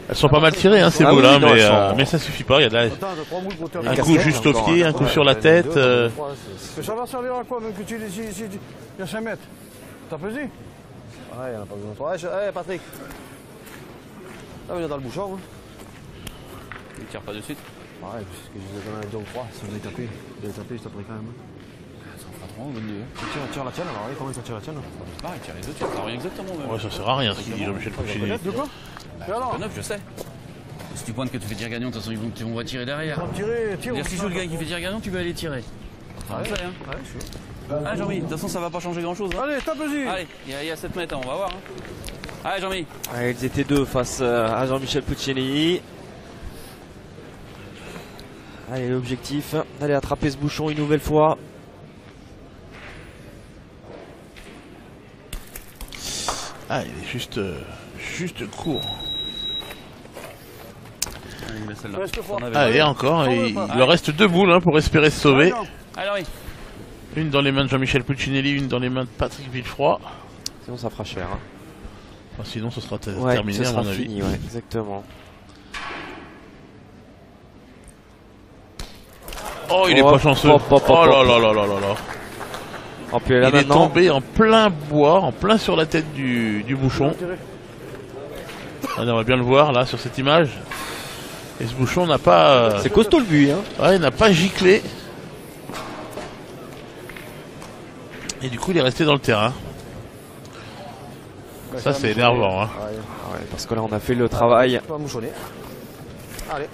Elles sont pas mal tirées, hein, ces Ah boules, oui, hein, non, mais ça suffit pas. Il y a de la... Attends, t'as 3 boules pour terminer. un coup juste au pied, un coup sur la tête. Mais ça va servir à quoi, même que tu il y a 5 mètres. T'as pesé? Ouais, il en a pas besoin de toi. Ouais, Patrick. Là, on est dans le bouchon. Hein. Il tire pas de suite. Ouais, parce que je vous ai donné un 2 ou 3. Si on avait tapé, je taperais quand même. Ça en fera 3 ou 22. Tire la tienne, alors regardez comment ça tire la tienne. Pareil, tire les deux, ça revient exactement au même. Ouais, ça sert à rien ce qu'il dit Jean-Michel Puccinelli. De quoi? Le 9, je sais. Si tu pointes que tu fais tir gagnant, de toute façon, on va tirer derrière. Tire. Si je joue le gars qui fait tir gagnant, tu vas aller tirer. Enfin, ça, hein. Ouais, je suis. Allez, Jean-Mi, de toute façon, ça va pas changer grand-chose. Hein. Allez, tape-y. Allez, il y a 7 mètres, hein, on va voir. Hein. Allez, Jean-Mi. Ouais, ils étaient 2 face à Jean-Michel Puccinelli. Allez, l'objectif d'aller attraper ce bouchon une nouvelle fois. Ah, il est juste court. Allez, celle-là. Reste fort. Allez, encore. Et il leur reste 2 boules, hein, pour espérer se sauver. Allez, Jean-Mi. Une dans les mains de Jean-Michel Puccinelli, une dans les mains de Patrick Villefroy. Sinon ça fera cher. Hein. Enfin, sinon, ce sera Ouais, terminé, ce à sera mon avis. fini, ouais, exactement. Oh, il est Hop, pas chanceux. hop, hop, hop, Oh là hop. là là là là là. Oh, puis là Il est maintenant, tombé en plein bois, en plein sur la tête du bouchon. On aimerait bien le voir là sur cette image. Et ce bouchon n'a pas. c'est costaud le but. Hein. Ouais, il n'a pas giclé. Et du coup, il est resté dans le terrain. Ça, c'est énervant. Hein. Ouais, parce que là on a fait le travail. Pas mouchonner. Allez.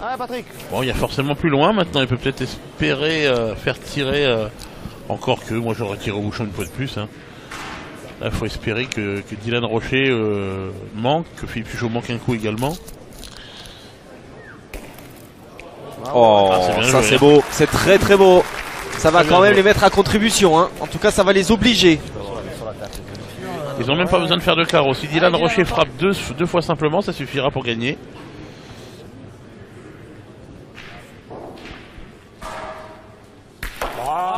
Allez, Patrick. Bon, il y a forcément plus loin maintenant. Il peut peut-être espérer faire tirer. Encore que moi, j'aurais tiré au bouchon une fois de plus. Hein. Là, il faut espérer que Dylan Rocher manque, que Philippe Suchot manque un coup également. Oh, c'est bien ça joué, c'est hein. beau, c'est très très beau. Ça va Très quand bien même joué. les mettre à contribution. Hein. En tout cas, ça va les obliger. Ils n'ont même pas besoin de faire de carreau. Si Dylan Rocher frappe deux fois simplement, ça suffira pour gagner.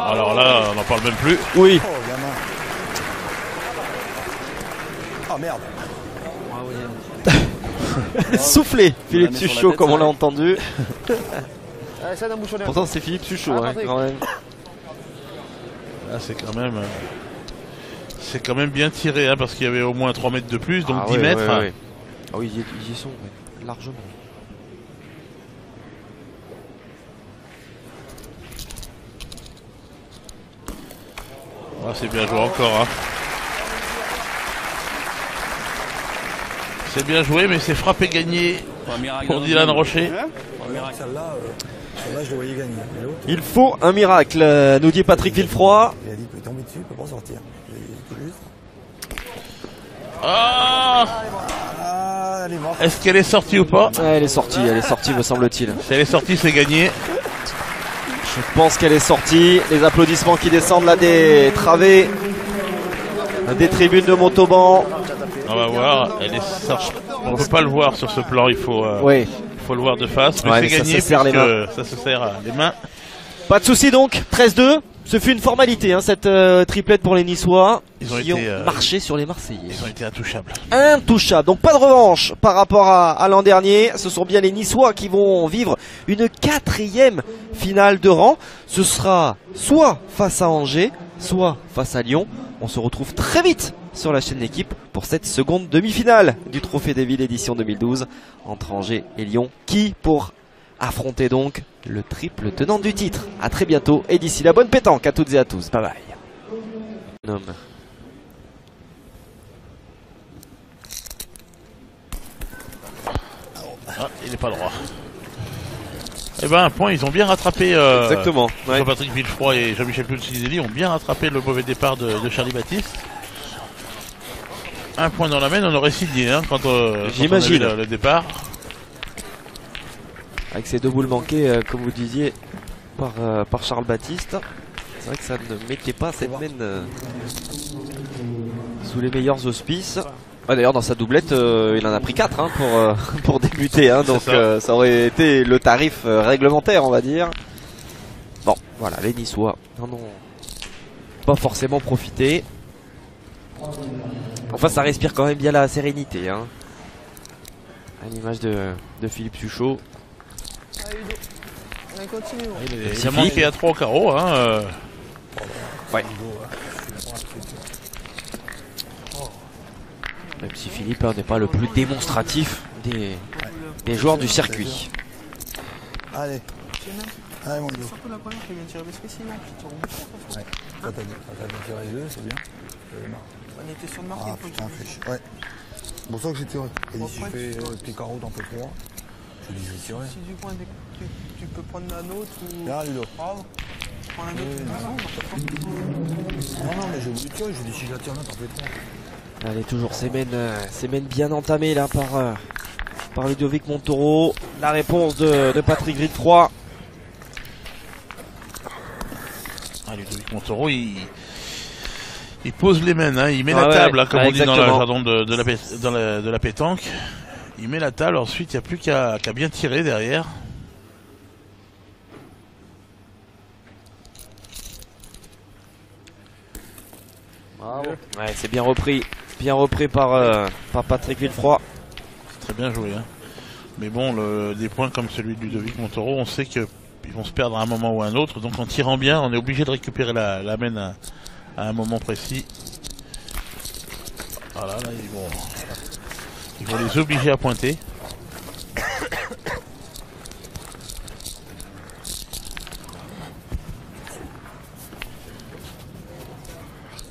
Alors là, on n'en parle même plus. Oui. Oh, gamin. Oh, merde. Soufflé, Philippe met sur la Suchot, tête, comme ça. on l'a entendu. Allez, essaie d'en bouchonner. Pourtant, c'est Philippe Suchot, Ah, hein, Patrick. quand même. Là, c'est quand même bien tiré, hein, parce qu'il y avait au moins 3 mètres de plus, donc Ah 10 ouais, mètres. ouais, ouais. Ah oui, ils y sont, ouais, largement. Ah, c'est bien joué encore. Hein. C'est bien joué, mais c'est frappé gagné pour Dylan Rocher. Celle-là, je le voyais gagner. Il faut un miracle, nous dit Patrick Villefroy. Il a dit qu'il peut tomber dessus, il peut pas sortir. Ah, elle est morte. est-ce qu'elle est sortie ou pas? Elle est sortie, me semble-t-il. Si elle est sortie, c'est gagné. Je pense qu'elle est sortie. Les applaudissements qui descendent là des travées, des tribunes de Montauban. On va voir. Elle est sortie. On ne peut pas le voir sur ce plan. Il faut Oui. le voir de face. Mais Ouais, c'est mais ça gagné se serre les puisque ça se serre les mains. Pas de souci donc. 13-2. Ce fut une formalité, hein, cette triplette pour les Niçois. Ils ont qui été, ont marché sur les Marseillais. Ils ont été intouchables. Intouchables. Donc pas de revanche par rapport à l'an dernier. Ce sont bien les Niçois qui vont vivre une 4e finale de rang. Ce sera soit face à Angers, soit face à Lyon. On se retrouve très vite sur la chaîne L'équipe pour cette seconde demi-finale du Trophée des Villes édition 2012 entre Angers et Lyon. Qui pour affronter donc le triple tenant du titre. À très bientôt et d'ici là, bonne pétanque à toutes et à tous. Bye bye. Ah, il n'est pas droit. Eh ben un point, ils ont bien rattrapé. Exactement. Ouais. Jean-Patrick Villefroy et Jean-Michel Pulcinelli ont bien rattrapé le mauvais départ de Charlie Baptiste. Un point dans la main, on aurait signé hein, quand on a J'imagine vu le départ. Avec ces 2 boules manquées, comme vous disiez, par Charles Baptiste. C'est vrai que ça ne mettait pas cette mène sous les meilleurs auspices. Ouais, d'ailleurs, dans sa doublette, il en a pris 4 hein, pour débuter. Hein, donc ça aurait été le tarif réglementaire, on va dire. Bon, voilà, les Niçois n'en ont pas forcément profité. Enfin, ça respire quand même bien la sérénité. Hein. À l'image de Philippe Suchot. Il a manqué à 3 au carreau. Hein, Ouais. Même si Philippe n'est pas le plus démonstratif des joueurs du circuit. Allez. Allez mon Guido. Ouais. T'as bien tiré les deux, c'est bien. On était sur le marqué. Ah putain, fais ouais. C'est pour ça que j'ai tiré. Et si je fais tes carreaux, t'en fais 3. Je dis, je vais tirer. Si du coin, tu peux prendre la nôtre ou. Là, Ludo. Bravo. Prends la nôtre. Non, mais j'ai voulu tirer. Je dis, si je la tire là, t'en fais 3. Allez, toujours ces mènes bien entamées là par Ludovic Montaureau. La réponse de Patrick Villefroy. Ah, Ludovic Montaureau, il pose les mains, hein, il met la table, hein, comme on dit dans le jargon de la pétanque. Il met la table, ensuite il n'y a plus qu'à bien tirer derrière. Ouais, c'est bien repris par Patrick Villefroy. C'est très bien joué. Hein. Mais bon, des points comme celui de Ludovic Montaureau, on sait qu'ils vont se perdre à un moment ou à un autre. Donc en tirant bien, on est obligé de récupérer la main à un moment précis. Voilà, là ils vont les obliger à pointer.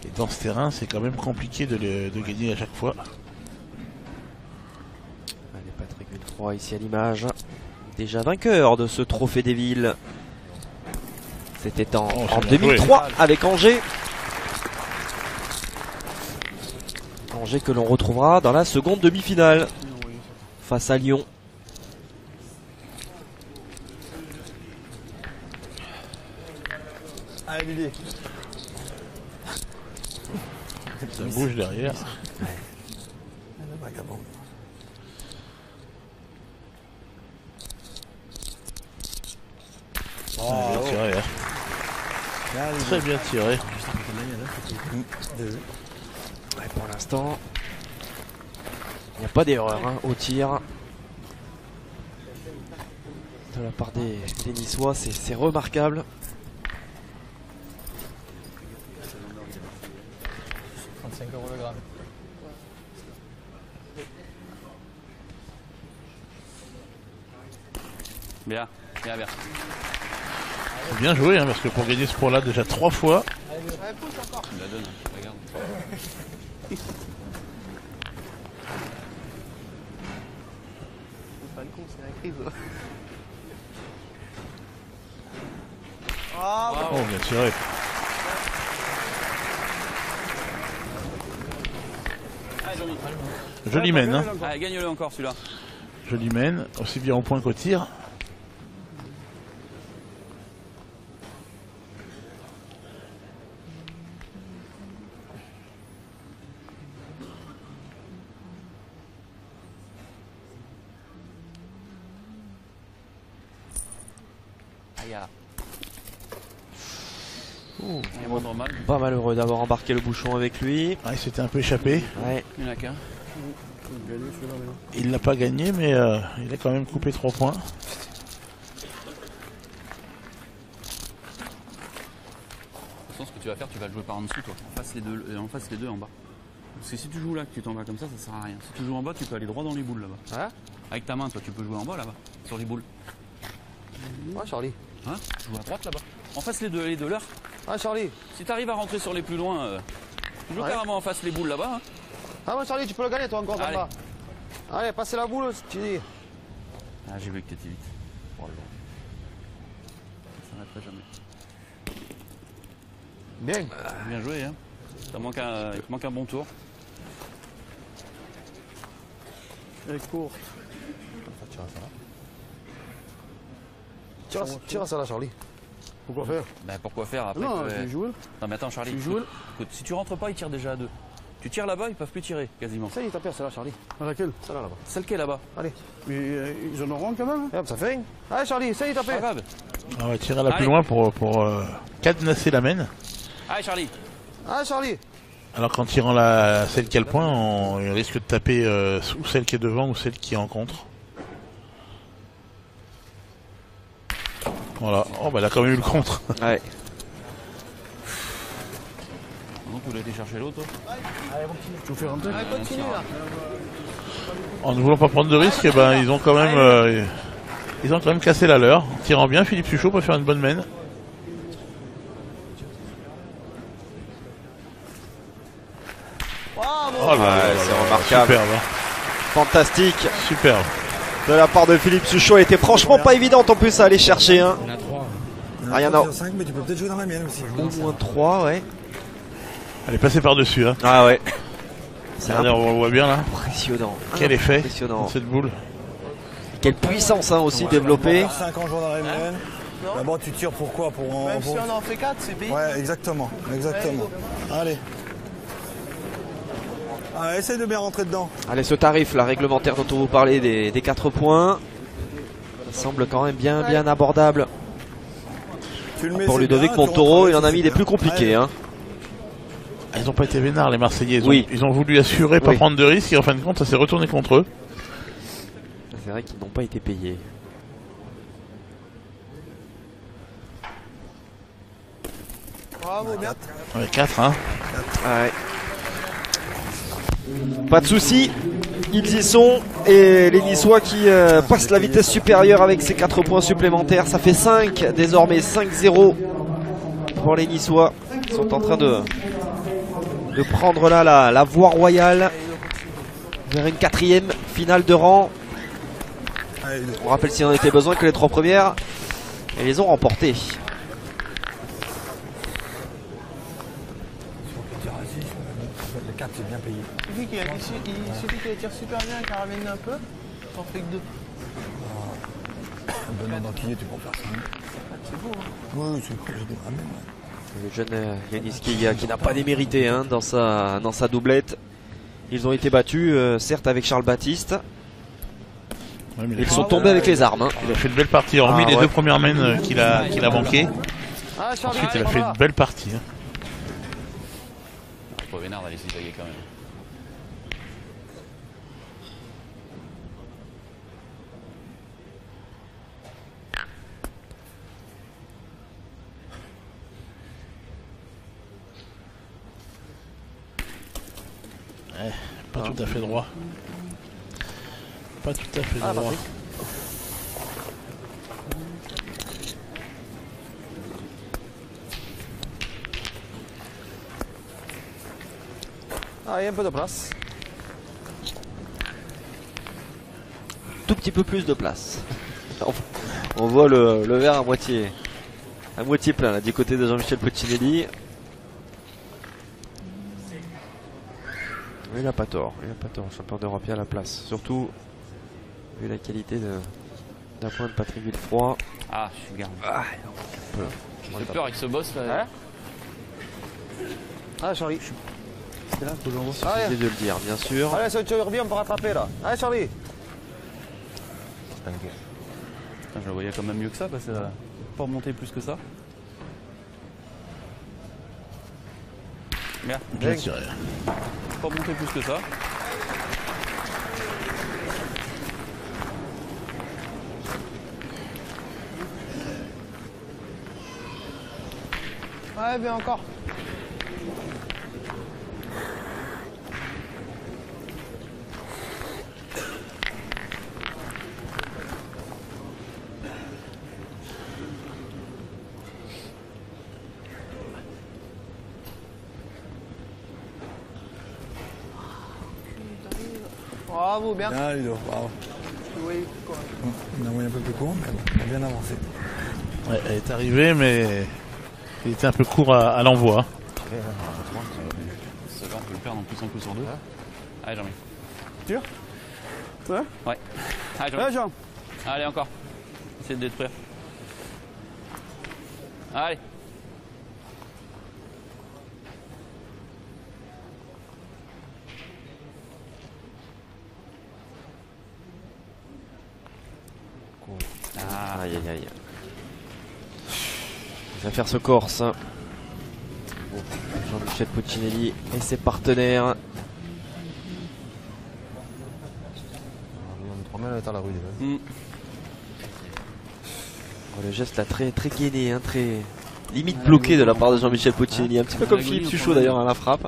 Et dans ce terrain, c'est quand même compliqué de gagner à chaque fois. Allez, Patrick Villefroy ici à l'image. Déjà vainqueur de ce Trophée des Villes. C'était en 2003 avec Angers. Angers que l'on retrouvera dans la seconde demi-finale face à Lyon. Allez, Lily. Ça bouge derrière. Le vagabond. Bien tiré, hein. Très bien tiré. Ouais, pour l'instant, il n'y a pas d'erreur hein, au tir. De la part des Niçois, c'est remarquable. 35 € le gramme. Bien, bien, bien. Bien joué, hein, parce que pour gagner ce point-là déjà 3 fois. Tu me la donnes, regarde. con, c'est la crise. Oh, bien tiré. Joli mène, hein. Allez, gagne-le encore celui-là. Joli mène, aussi bien au point qu'au tir. Pas malheureux d'avoir embarqué le bouchon avec lui. Ah, il s'était un peu échappé. Ouais. Il n'y en a qu'un. Il l'a pas gagné, mais il a quand même coupé 3 points. De toute façon, ce que tu vas faire, tu vas le jouer par en dessous, toi. En face les deux en bas. Parce que si tu joues là, que tu t'en vas comme ça sert à rien. Si tu joues en bas, tu peux aller droit dans les boules là-bas. Hein? Avec ta main, toi, tu peux jouer en bas là-bas, sur les boules. Ouais, Charlie. Hein? Joue à droite là-bas. En face les deux leurs. Ah, Charlie. Si tu arrives à rentrer sur les plus loin, tu joues carrément en face les boules là-bas. Hein. Ah, ouais, Charlie, tu peux le gagner, toi, encore en Allez. bas. Allez, passez la boule, si tu dis. Ah, j'ai vu que t'étais vite. Oh, ça n'arrêterait jamais. Bien. Bien joué, hein. Il te manque un bon tour. Elle est courte. Tire à ça là, Charlie. Pourquoi faire? Ben pourquoi faire après Non, je vais jouer. Non mais attends Charlie, Tu joues écoute, si tu rentres pas, ils tirent déjà à deux. Tu tires là-bas, ils peuvent plus tirer, quasiment. Ça y est, t'as perdu celle-là, Charlie. À laquelle? Celle-là, là-bas. Celle qui est là-bas. Allez. Mais ils en auront quand même. Hop, ça fait. Allez, Charlie, ça y est, t'as Pas fait. grave. On va tirer la plus Allez. loin pour cadenasser la mène. Allez Charlie. Allez, Charlie. Alors qu'en tirant celle qui a le point, on risque de taper ou celle qui est devant ou celle qui est en contre. Voilà. Oh bah elle a quand même eu le contre. Ouais. Non, tu voulais aller chercher l'autre, toi. Tu veux faire rentrer? En ne voulant pas prendre de risques, eh ben, ils ont quand même cassé la leur. En tirant bien, Philippe Suchot peut faire une bonne mène. Oh là là, c'est remarquable. Superbe, hein. Fantastique Superbe. de la part de Philippe Suchot. Elle était franchement pas évidente en plus à aller chercher. Hein. Il y en a 3. Ah, il y en a 5, mais tu peux peut-être jouer dans la mienne aussi. au moins 3, ouais. Elle est passée par-dessus. Hein. Ah ouais. Regardez, on le voit bien là. Impressionnant. Quel effet Impressionnant. cette boule. Quelle puissance hein, aussi développée. 5 ans jouant dans la mienne. D'abord, tu tires pourquoi pour Même si on en fait 4, c'est payé. Ouais, exactement. Exactement. Allez. Ah, essaye de bien rentrer dedans. Allez, ce tarif là, réglementaire dont on vous parlait des 4 points, il semble quand même bien abordable. Tu le mets, Pour c'est Ludovic bien, tu Montoro, rentres il en a avec, mis c'est des plus bien. compliqués. Hein. Ils n'ont pas été vénards les Marseillais. Oui. Ils ont voulu assurer, pas Oui. prendre de risques et en fin de compte ça s'est retourné contre eux. C'est vrai qu'ils n'ont pas été payés. Bravo, bien. Ouais, 4 hein. Ouais. Pas de soucis, ils y sont. Et les Niçois qui passent la vitesse supérieure avec ces 4 points supplémentaires. Ça fait 5, désormais 5-0 pour les Niçois. Ils sont en train de prendre là la voie royale vers une 4e finale de rang. Allez, On rappelle s'il en était besoin que les 3 premières, elles les ont remportées. le 4, c'est bien payé. Il suffit qu'il tire super bien et qu'il ramène un peu. T'en fais que 2. Un bon enquillé, tu peux en faire 5. C'est beau. Hein. Oui, c'est cool, je devrais même. Le jeune Yanis qui n'a pas démérité hein, dans sa doublette. Ils ont été battus, certes avec Charles Baptiste. Ouais, mais Ils sont tombés avec les armes. Hein. il a fait une belle partie, hormis Ah, les ouais. 2 premières mènes qu'il a manquées. Ah, Charlie. Ensuite il a fait une belle partie. Hein. Pas vénard d'aller s'y tailler quand même. Pas tout à fait droit. Pas tout à fait droit. Patrick. Ah, il y a un peu de place. tout petit peu plus de place. On voit le verre à moitié plein là, du côté de Jean-Michel Puccinelli. Il n'a pas tort, champion d'Europe, il a la place. Surtout vu la qualité d'un point de Patrick Villefroy. Ah, je suis garde. J'ai peur avec ce boss là. Ah, Charlie. C'est là que l'on va de le dire, bien sûr. Allez, ça tu reviens, on peut rattraper là. Allez, Charlie. Putain, je le voyais quand même mieux que ça, parce que pas remonter plus que ça. Merde. Bien tiré. Pas remonter plus que ça. Ouais, bien encore. Bravo, bien. Bien, Ludo, bravo. Oui, quoi. On a moyen un peu plus court, mais on a bien avancé. Ouais, elle est arrivée, mais il était un peu court à l'envoi. Ça va, on peut le perdre en plus un coup sur deux. Allez, Jean-Mi. Sûr? Ouais. Ouais. Allez, Jean-Mi. Ouais, Jean. Allez, encore. Essayez de détruire. Allez. Aïe aïe aïe. Ça va faire ce Corse. Jean-Michel Puccinelli et ses partenaires. On met à la rue déjà. Le geste là très gainé, hein, très limite bloqué de la part de Jean-Michel Puccinelli. Un petit peu comme Philippe Suchot d'ailleurs à la frappe.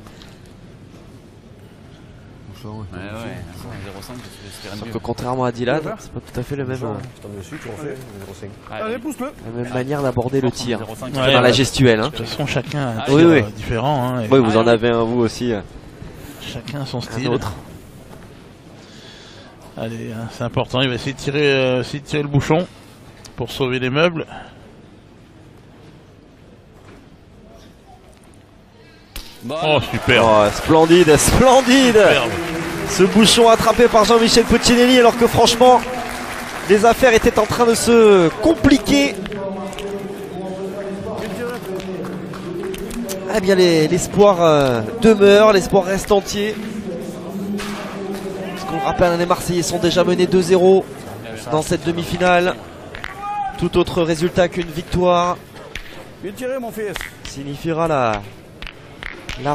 Ouais, 0,5, c'est Sauf que contrairement à Dylan, c'est pas tout à fait le même. Je tombe dessus, tu refais 0,5. Allez, pousse-le. La même manière d'aborder le tir. Ouais, dans la gestuelle. Hein. De toute façon, chacun a un Oui, tir oui. différent. Hein, et Oui, vous en avez un vous aussi. chacun a son style. autre. Allez, hein, c'est important. Il va essayer de tirer le bouchon pour sauver les meubles. Oh, super. Oh, splendide. Superbe. Ce bouchon attrapé par Jean-Michel Puccinelli alors que franchement les affaires étaient en train de se compliquer. Eh bien l'espoir demeure, l'espoir reste entier. Parce qu'on rappelle, les Marseillais sont déjà menés 2-0 dans cette demi-finale. Tout autre résultat qu'une victoire Bien tiré, mon fils. signifiera la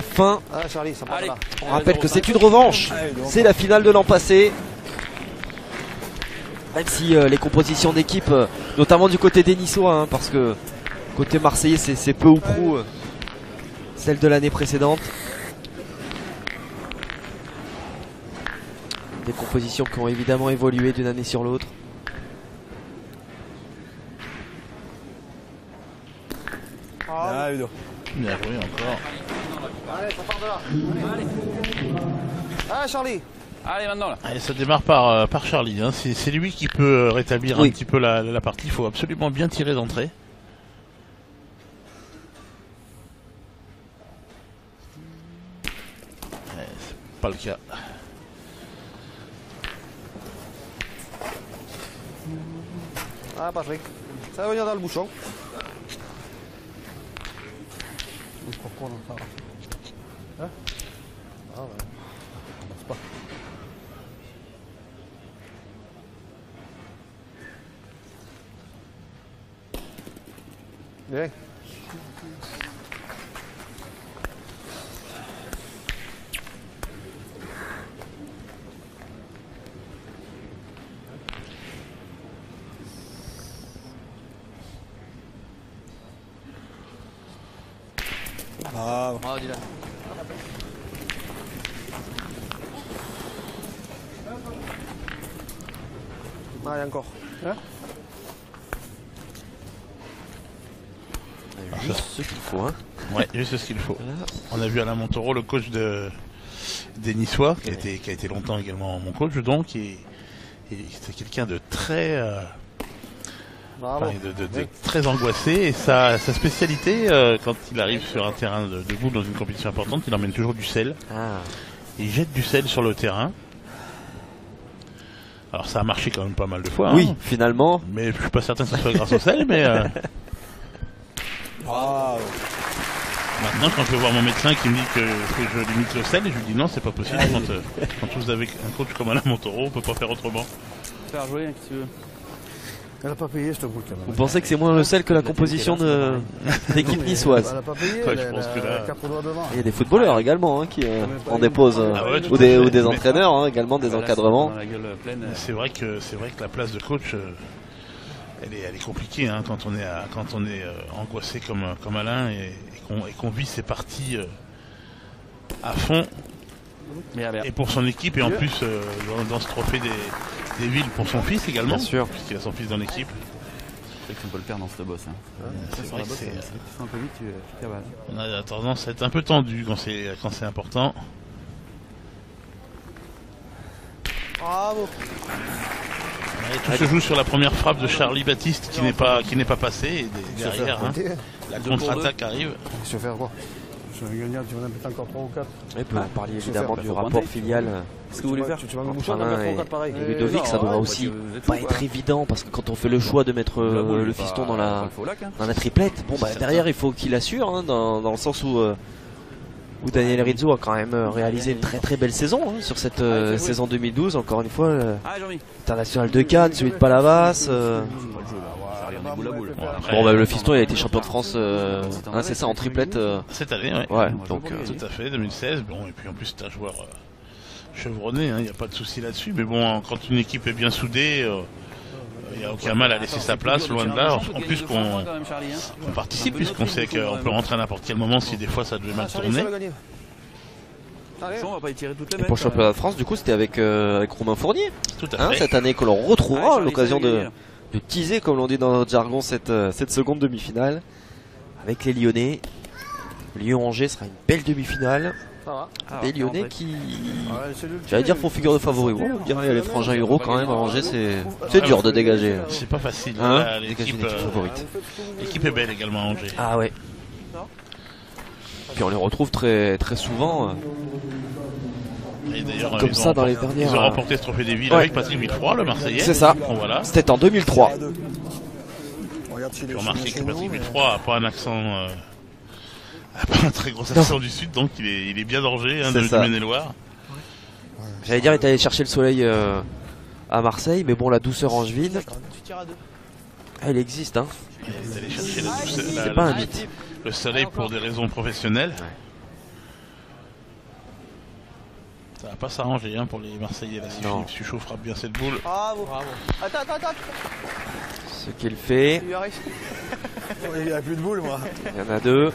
fin. Ah, Charlie, ça part Allez. là. On rappelle que c'est une revanche. C'est la finale de l'an passé. Même si les compositions d'équipe, notamment du côté des Niçois, hein, parce que côté marseillais c'est peu ou prou celle de l'année précédente. Des compositions qui ont évidemment évolué d'une année sur l'autre. Bien, Ludo. Bien joué encore. Allez, ça part de là. Allez. Ah, Charlie. Allez, maintenant là. Allez, ça démarre par Charlie. Hein. C'est lui qui peut rétablir un petit peu la partie. Il faut absolument bien tirer d'entrée. C'est pas le cas. Ah, Patrick. Ça va venir dans le bouchon. Pourquoi on en parle? Hein? Ah ouais. C'est pas. Bien. Bravo. Bravo, Dylan. Allez, encore. Hein? Juste ce qu'il faut. Hein. Ouais, juste ce qu'il faut. On a vu Alain Montoro, le coach des Niçois, qui a été longtemps également mon coach, donc, et Et c'est quelqu'un de très, Bravo. enfin, de très angoissé. Et sa spécialité, quand il arrive sur un terrain debout dans une compétition importante, il emmène toujours du sel. Ah. Il jette du sel sur le terrain. Alors ça a marché quand même pas mal de fois. Oui, hein. finalement. Mais je suis pas certain que ce soit grâce au sel, mais maintenant quand je vais voir mon médecin qui me dit que faut que je limite le sel, et je lui dis non, c'est pas possible. Quand vous avez un coach comme Alain Montaureau, on peut pas faire autrement. Faire jouer, hein, si tu veux. Elle a pas payé, cette boule, quand même. Vous pensez que c'est moins le sel que la composition d'équipe niçoise? Elle a pas payé, Ouais, elle je pense que là- a 4 doigts devant. Il y a des footballeurs également hein, qui en déposent, Ah ouais, tout ou à des, fait. ou des Mais- entraîneurs hein, également, des Là, encadrements. dans la gueule pleine. C'est vrai que la place de coach, elle est compliquée hein, quand on est angoissé comme Alain et qu'on vit ses parties à fond. Et pour son équipe et en plus dans ce trophée des villes pour son fils également. Bien sûr. Puisqu'il a son fils dans l'équipe. C'est qu'on peut le perdre dans cette bosse. Hein. C'est Sur vrai la que bosse, c'est- c'est vrai que tu fais un peu vite, tu cavales. On a tendance à être un peu tendu quand c'est important. Bravo. Et tout se joue sur la première frappe de Charlie Baptiste qui n'est pas passée et derrière hein, la contre-attaque arrive. Je vais faire quoi? Je vais gagner, tu vas en mettre encore 3 ou 4. Et puis, on parlait évidemment faire, du faut rapport pointer. filial. Qu'est-ce que vous voulez faire? Tu vas me entre moucher, on en Alain met 3 ou 4 pareil. et Ludovic, ça doit aussi vous êtes pas fous, être quoi. évident parce que quand on fait le choix de mettre le fiston dans la triplette, bon bah C'est derrière il faut qu'il assure hein, dans le sens où Daniel Rizzo a quand même réalisé une très très belle saison hein, sur cette saison 2012. Encore une fois, Ah, Jean-Mi. international de Cannes, celui de Palavas. Boule à boule. Bon, après, Bon bah le fiston il a été champion de France, hein, c'est ça en triplette. cette année, ouais. Ouais, moi, je donc vois pas Tout à fait, 2016. Bon, et puis en plus, c'est un joueur chevronné, il n'y a pas de souci là-dessus. Mais bon, quand une équipe est bien soudée, il n'y a aucun mal à laisser sa place, loin de là. En plus qu'on participe, puisqu'on sait qu'on peut rentrer à n'importe quel moment si des fois ça devait mal tourner. On va pas y tirer toutes les Et pour le championnat de France, du coup, c'était avec Romain Fournier, Tout à hein, fait. cette année que l'on retrouvera l'occasion de teaser, comme l'on dit dans notre jargon, cette seconde demi-finale avec les Lyonnais. Lyon-Angers sera une belle demi-finale. Des Lyonnais qui, j'allais dire, font figure de favori. Bon, on dirait les frangins Euro quand même. À Angers, c'est dur de dégager. C'est pas facile. Hein, Là, dégager une équipe favorite. l'équipe est belle également à Angers. Ah ouais. Puis on les retrouve très très souvent. Et d'ailleurs, Comme ils ça ont dans les remporté- dernières- Ils ont remporté ce trophée des villes Ouais. avec Patrick Villefroy, le Marseillais. C'est ça. Bon, voilà. C'était en 2003. Regarde chez les J'ai remarqué chez que nous, Patrick mais- Villefroy a pas un accent, a pas un très gros accent du sud, donc il est bien d'Angers, hein, C'est du ça. Maine-et-Loire. J'allais dire, il est allé chercher le soleil à Marseille, mais bon, la douceur angevine, Tu tires à 2. elle existe. Hein. Il est allé chercher la douceur- C'est la- pas un mythe. le soleil pour des raisons professionnelles. Ça va pas s'arranger hein, pour les Marseillais là. Si Non. Philippe Suchot frappe bien cette boule. Bravo. Attends. Ce qu'il fait, Il lui arrive. Il n'y a plus de boule, moi. il y en a deux.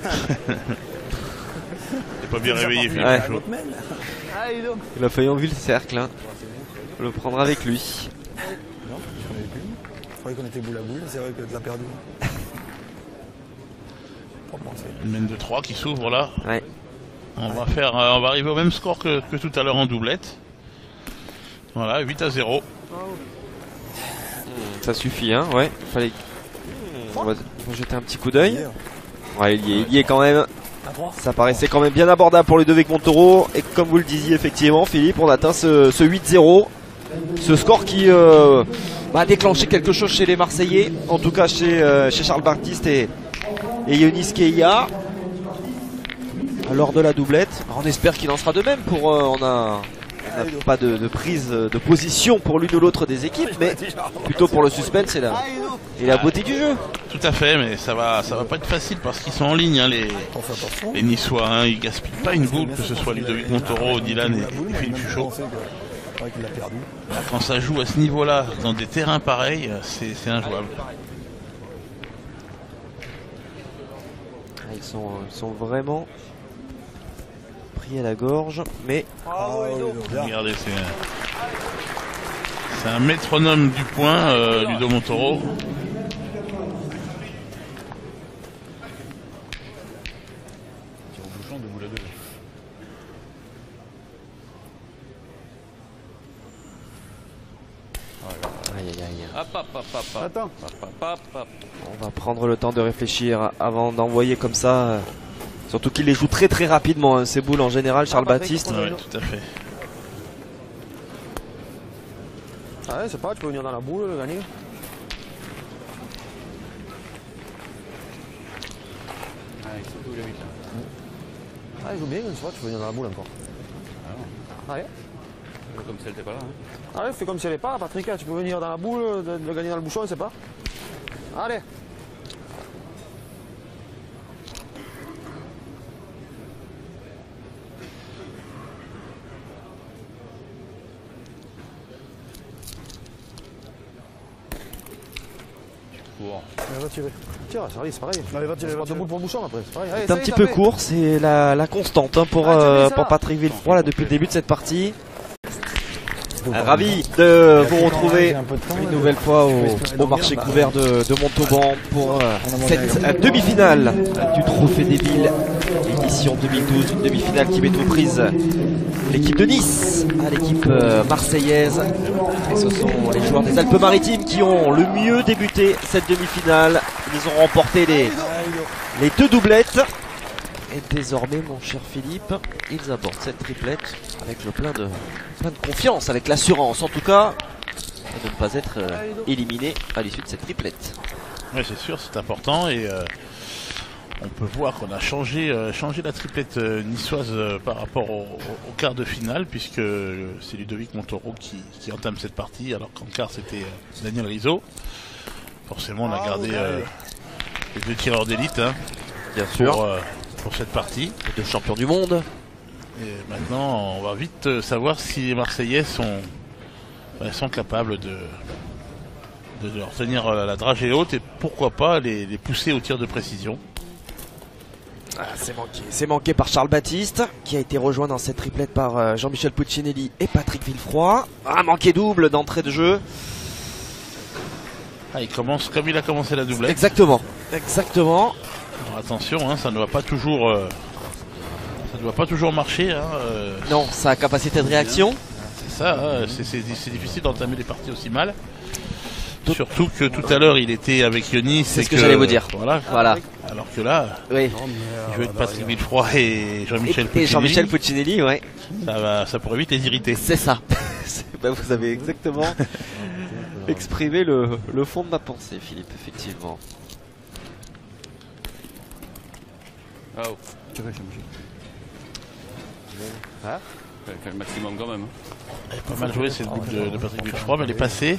C'est pas bien réveillé Philippe Ouais. Suchot. Ah, il est donc. Il a failli enlever le cercle. Hein. Faut le prendre avec lui. Non, je connais plus. Je croyais qu'on était boule à boule, c'est vrai que tu l'as perdu. Pas pensé. Une mène de 3 qui s'ouvre là. Ouais. On va arriver au même score que tout à l'heure en doublette. Voilà, 8-0. Ça suffit, hein. Ouais. Fallait. On va jeter un petit coup d'œil. Ouais, il y est quand même. Ça paraissait quand même bien abordable pour Ludovic Montaureau. Et comme vous le disiez effectivement, Philippe, on atteint ce 8-0. Ce score qui a déclenché quelque chose chez les Marseillais. En tout cas chez Charles Baptiste et Yonis Keia. Lors de la doublette. On espère qu'il en sera de même pour. On n'a pas de prise de position pour l'une ou l'autre des équipes, mais plutôt pour le suspense et la beauté du jeu. Tout à fait, mais ça va pas être facile parce qu'ils sont en ligne hein, Attention. les Niçois. Hein, ils gaspillent pas une boule, que ce soit Ludovic Montaureau, Dylan et Philippe Suchot. C'est vrai qu'il l'a perdu. Quand ça joue à ce niveau-là, dans des terrains pareils, c'est injouable. Ils sont vraiment pris à la gorge, mais Regardez, c'est un métronome du point, Ludo Montaureau. Attends. On va prendre le temps de réfléchir avant d'envoyer comme ça. Surtout qu'il les joue très très rapidement, hein, ces boules en général, Charles Baptiste. Oui, tout à fait. Ah ouais, c'est pas, tu peux venir dans la boule, le gagner. Ah, il joue bien, une fois, tu peux venir dans la boule encore. Ah ouais. Comme si elle était pas là. Hein. Ah ouais, fais comme si elle est pas, Patrick, tu peux venir dans la boule, de gagner dans le bouchon, c'est pas. Allez. Bon. Allez, va tirer. Tire, Charlie, c'est pareil. Allez, va tirer. Pas de boule pour le bouchon après, c'est pareil. Allez, C'est un petit peu court, c'est la constante hein, pour Patrick Villefroy là, depuis le début de cette partie. Ravi de vous retrouver une nouvelle fois au marché couvert de Montauban pour cette demi-finale du Trophée des Villes, édition 2012, une demi-finale qui met aux prises l'équipe de Nice à l'équipe marseillaise. Et ce sont les joueurs des Alpes-Maritimes qui ont le mieux débuté cette demi-finale. Ils ont remporté les deux doublettes. Et désormais, mon cher Philippe, ils abordent cette triplette avec le plein de confiance, avec l'assurance en tout cas, de ne pas être éliminés à l'issue de cette triplette. Oui, c'est sûr, c'est important et on peut voir qu'on a changé la triplette niçoise par rapport au quart de finale, puisque c'est Ludovic Montaureau qui entame cette partie, alors qu'en quart c'était Daniel Rizzo. Forcément, on a gardé les deux tireurs d'élite hein, bien sûr, pour cette partie. Les deux champions du monde. Et maintenant, on va vite savoir si les Marseillais sont capables de leur tenir la dragée haute et pourquoi pas les pousser au tir de précision. Ah, c'est manqué par Charles Baptiste, qui a été rejoint dans cette triplette par Jean-Michel Puccinelli et Patrick Villefroy. Ah, manqué double d'entrée de jeu. Ah, il commence comme il a commencé la doublette. Exactement. Alors, attention, hein, ça ne va pas toujours marcher. Hein, Non, sa capacité de réaction. C'est ça, hein, c'est difficile d'entamer des parties aussi mal. Surtout que tout à l'heure il était avec Yonis. C'est ce que j'allais vous dire. Voilà. Alors que là, oui. Il jouait avec Patrick Villefroy et Jean-Michel Puccinelli. Et Jean-Michel Puccinelli, ouais. Ça pourrait vite les irriter. C'est ça. Vous avez exactement exprimé le fond de ma pensée, Philippe, effectivement. Oh. Tu veux, hein? Elle fait le maximum quand même. Elle est pas mal joué cette boucle de Patrick Villefroy, mais elle est passée.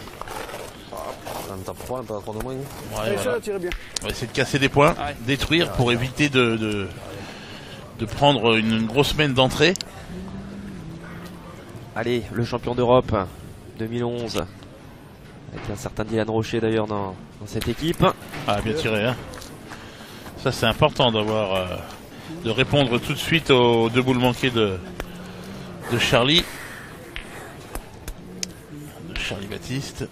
On en tape 3, un peu à 3 de moins. Ouais, voilà. Tire bien. On va essayer de casser des points, détruire pour éviter de prendre une grosse semaine d'entrée. Allez, le champion d'Europe 2011, avec un certain Dylan Rocher d'ailleurs dans cette équipe. Ah, bien tiré, hein. Ça c'est important de répondre tout de suite aux deux boules manquées de Charlie. De Charlie Baptiste.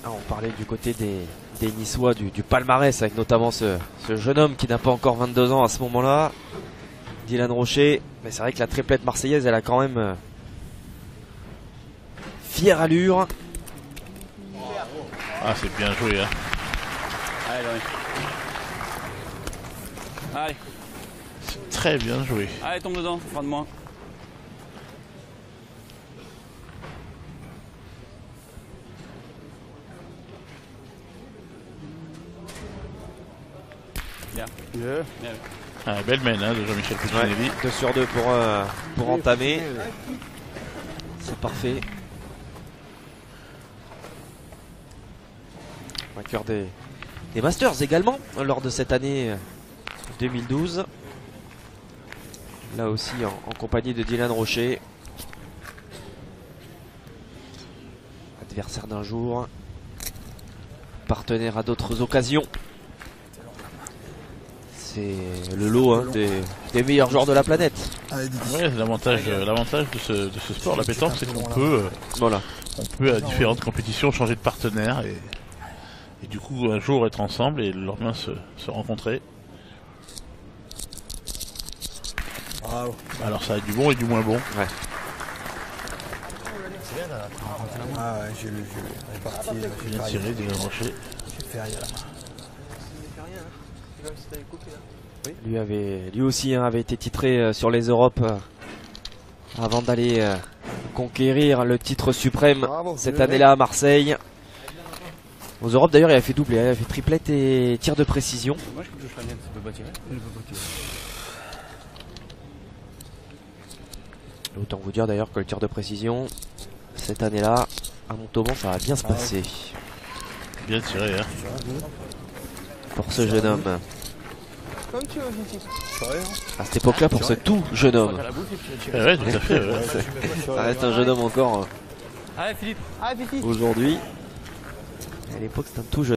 Ah, on parlait du côté des Niçois, du palmarès, avec notamment ce jeune homme qui n'a pas encore 22 ans à ce moment-là, Dylan Rocher. Mais c'est vrai que la triplette marseillaise, elle a quand même fière allure. Ah, c'est bien joué, hein. Allez. C'est très bien joué. Allez, tombe dedans, fin de moi. Bien. Ah, belle mène hein, de Jean-Michel Puccinelli. 2 sur 2 pour entamer. C'est parfait. Vainqueur des Masters également lors de cette année 2012. Là aussi en compagnie de Dylan Rocher. Adversaire d'un jour. Partenaire à d'autres occasions. C'est le lot hein, des meilleurs joueurs de la planète. Ouais, l'avantage de ce sport, la pétanque, c'est qu'on peut, à différentes compétitions changer de partenaire et du coup un jour être ensemble et le lendemain se rencontrer. Bravo. Alors ça a du bon et du moins bon. Ouais. Ah ouais, j'ai lu. Réparti. Bien tiré, dégranché. J'ai fait rien à la main. Lui aussi hein, avait été titré sur les Europes avant d'aller conquérir le titre suprême Bravo, cette bien année-là à Marseille. Aux Europes d'ailleurs il a fait doublé, il a fait triplette et tir de précision. Moi je touche la mienne, ça peut pas tirer. Je peux pas tirer. Autant vous dire d'ailleurs que le tir de précision cette année-là à Montauban ça va bien se passer Bien tiré, hein. pour ce jeune homme. Comme tu veux, Viti. À cette époque-là pour ce tout jeune homme. Ouais, tout à fait. Ouais. Ça reste un jeune homme encore Allez Philippe. Ah, Viti. aujourd'hui. À l'époque c'était un tout jeune.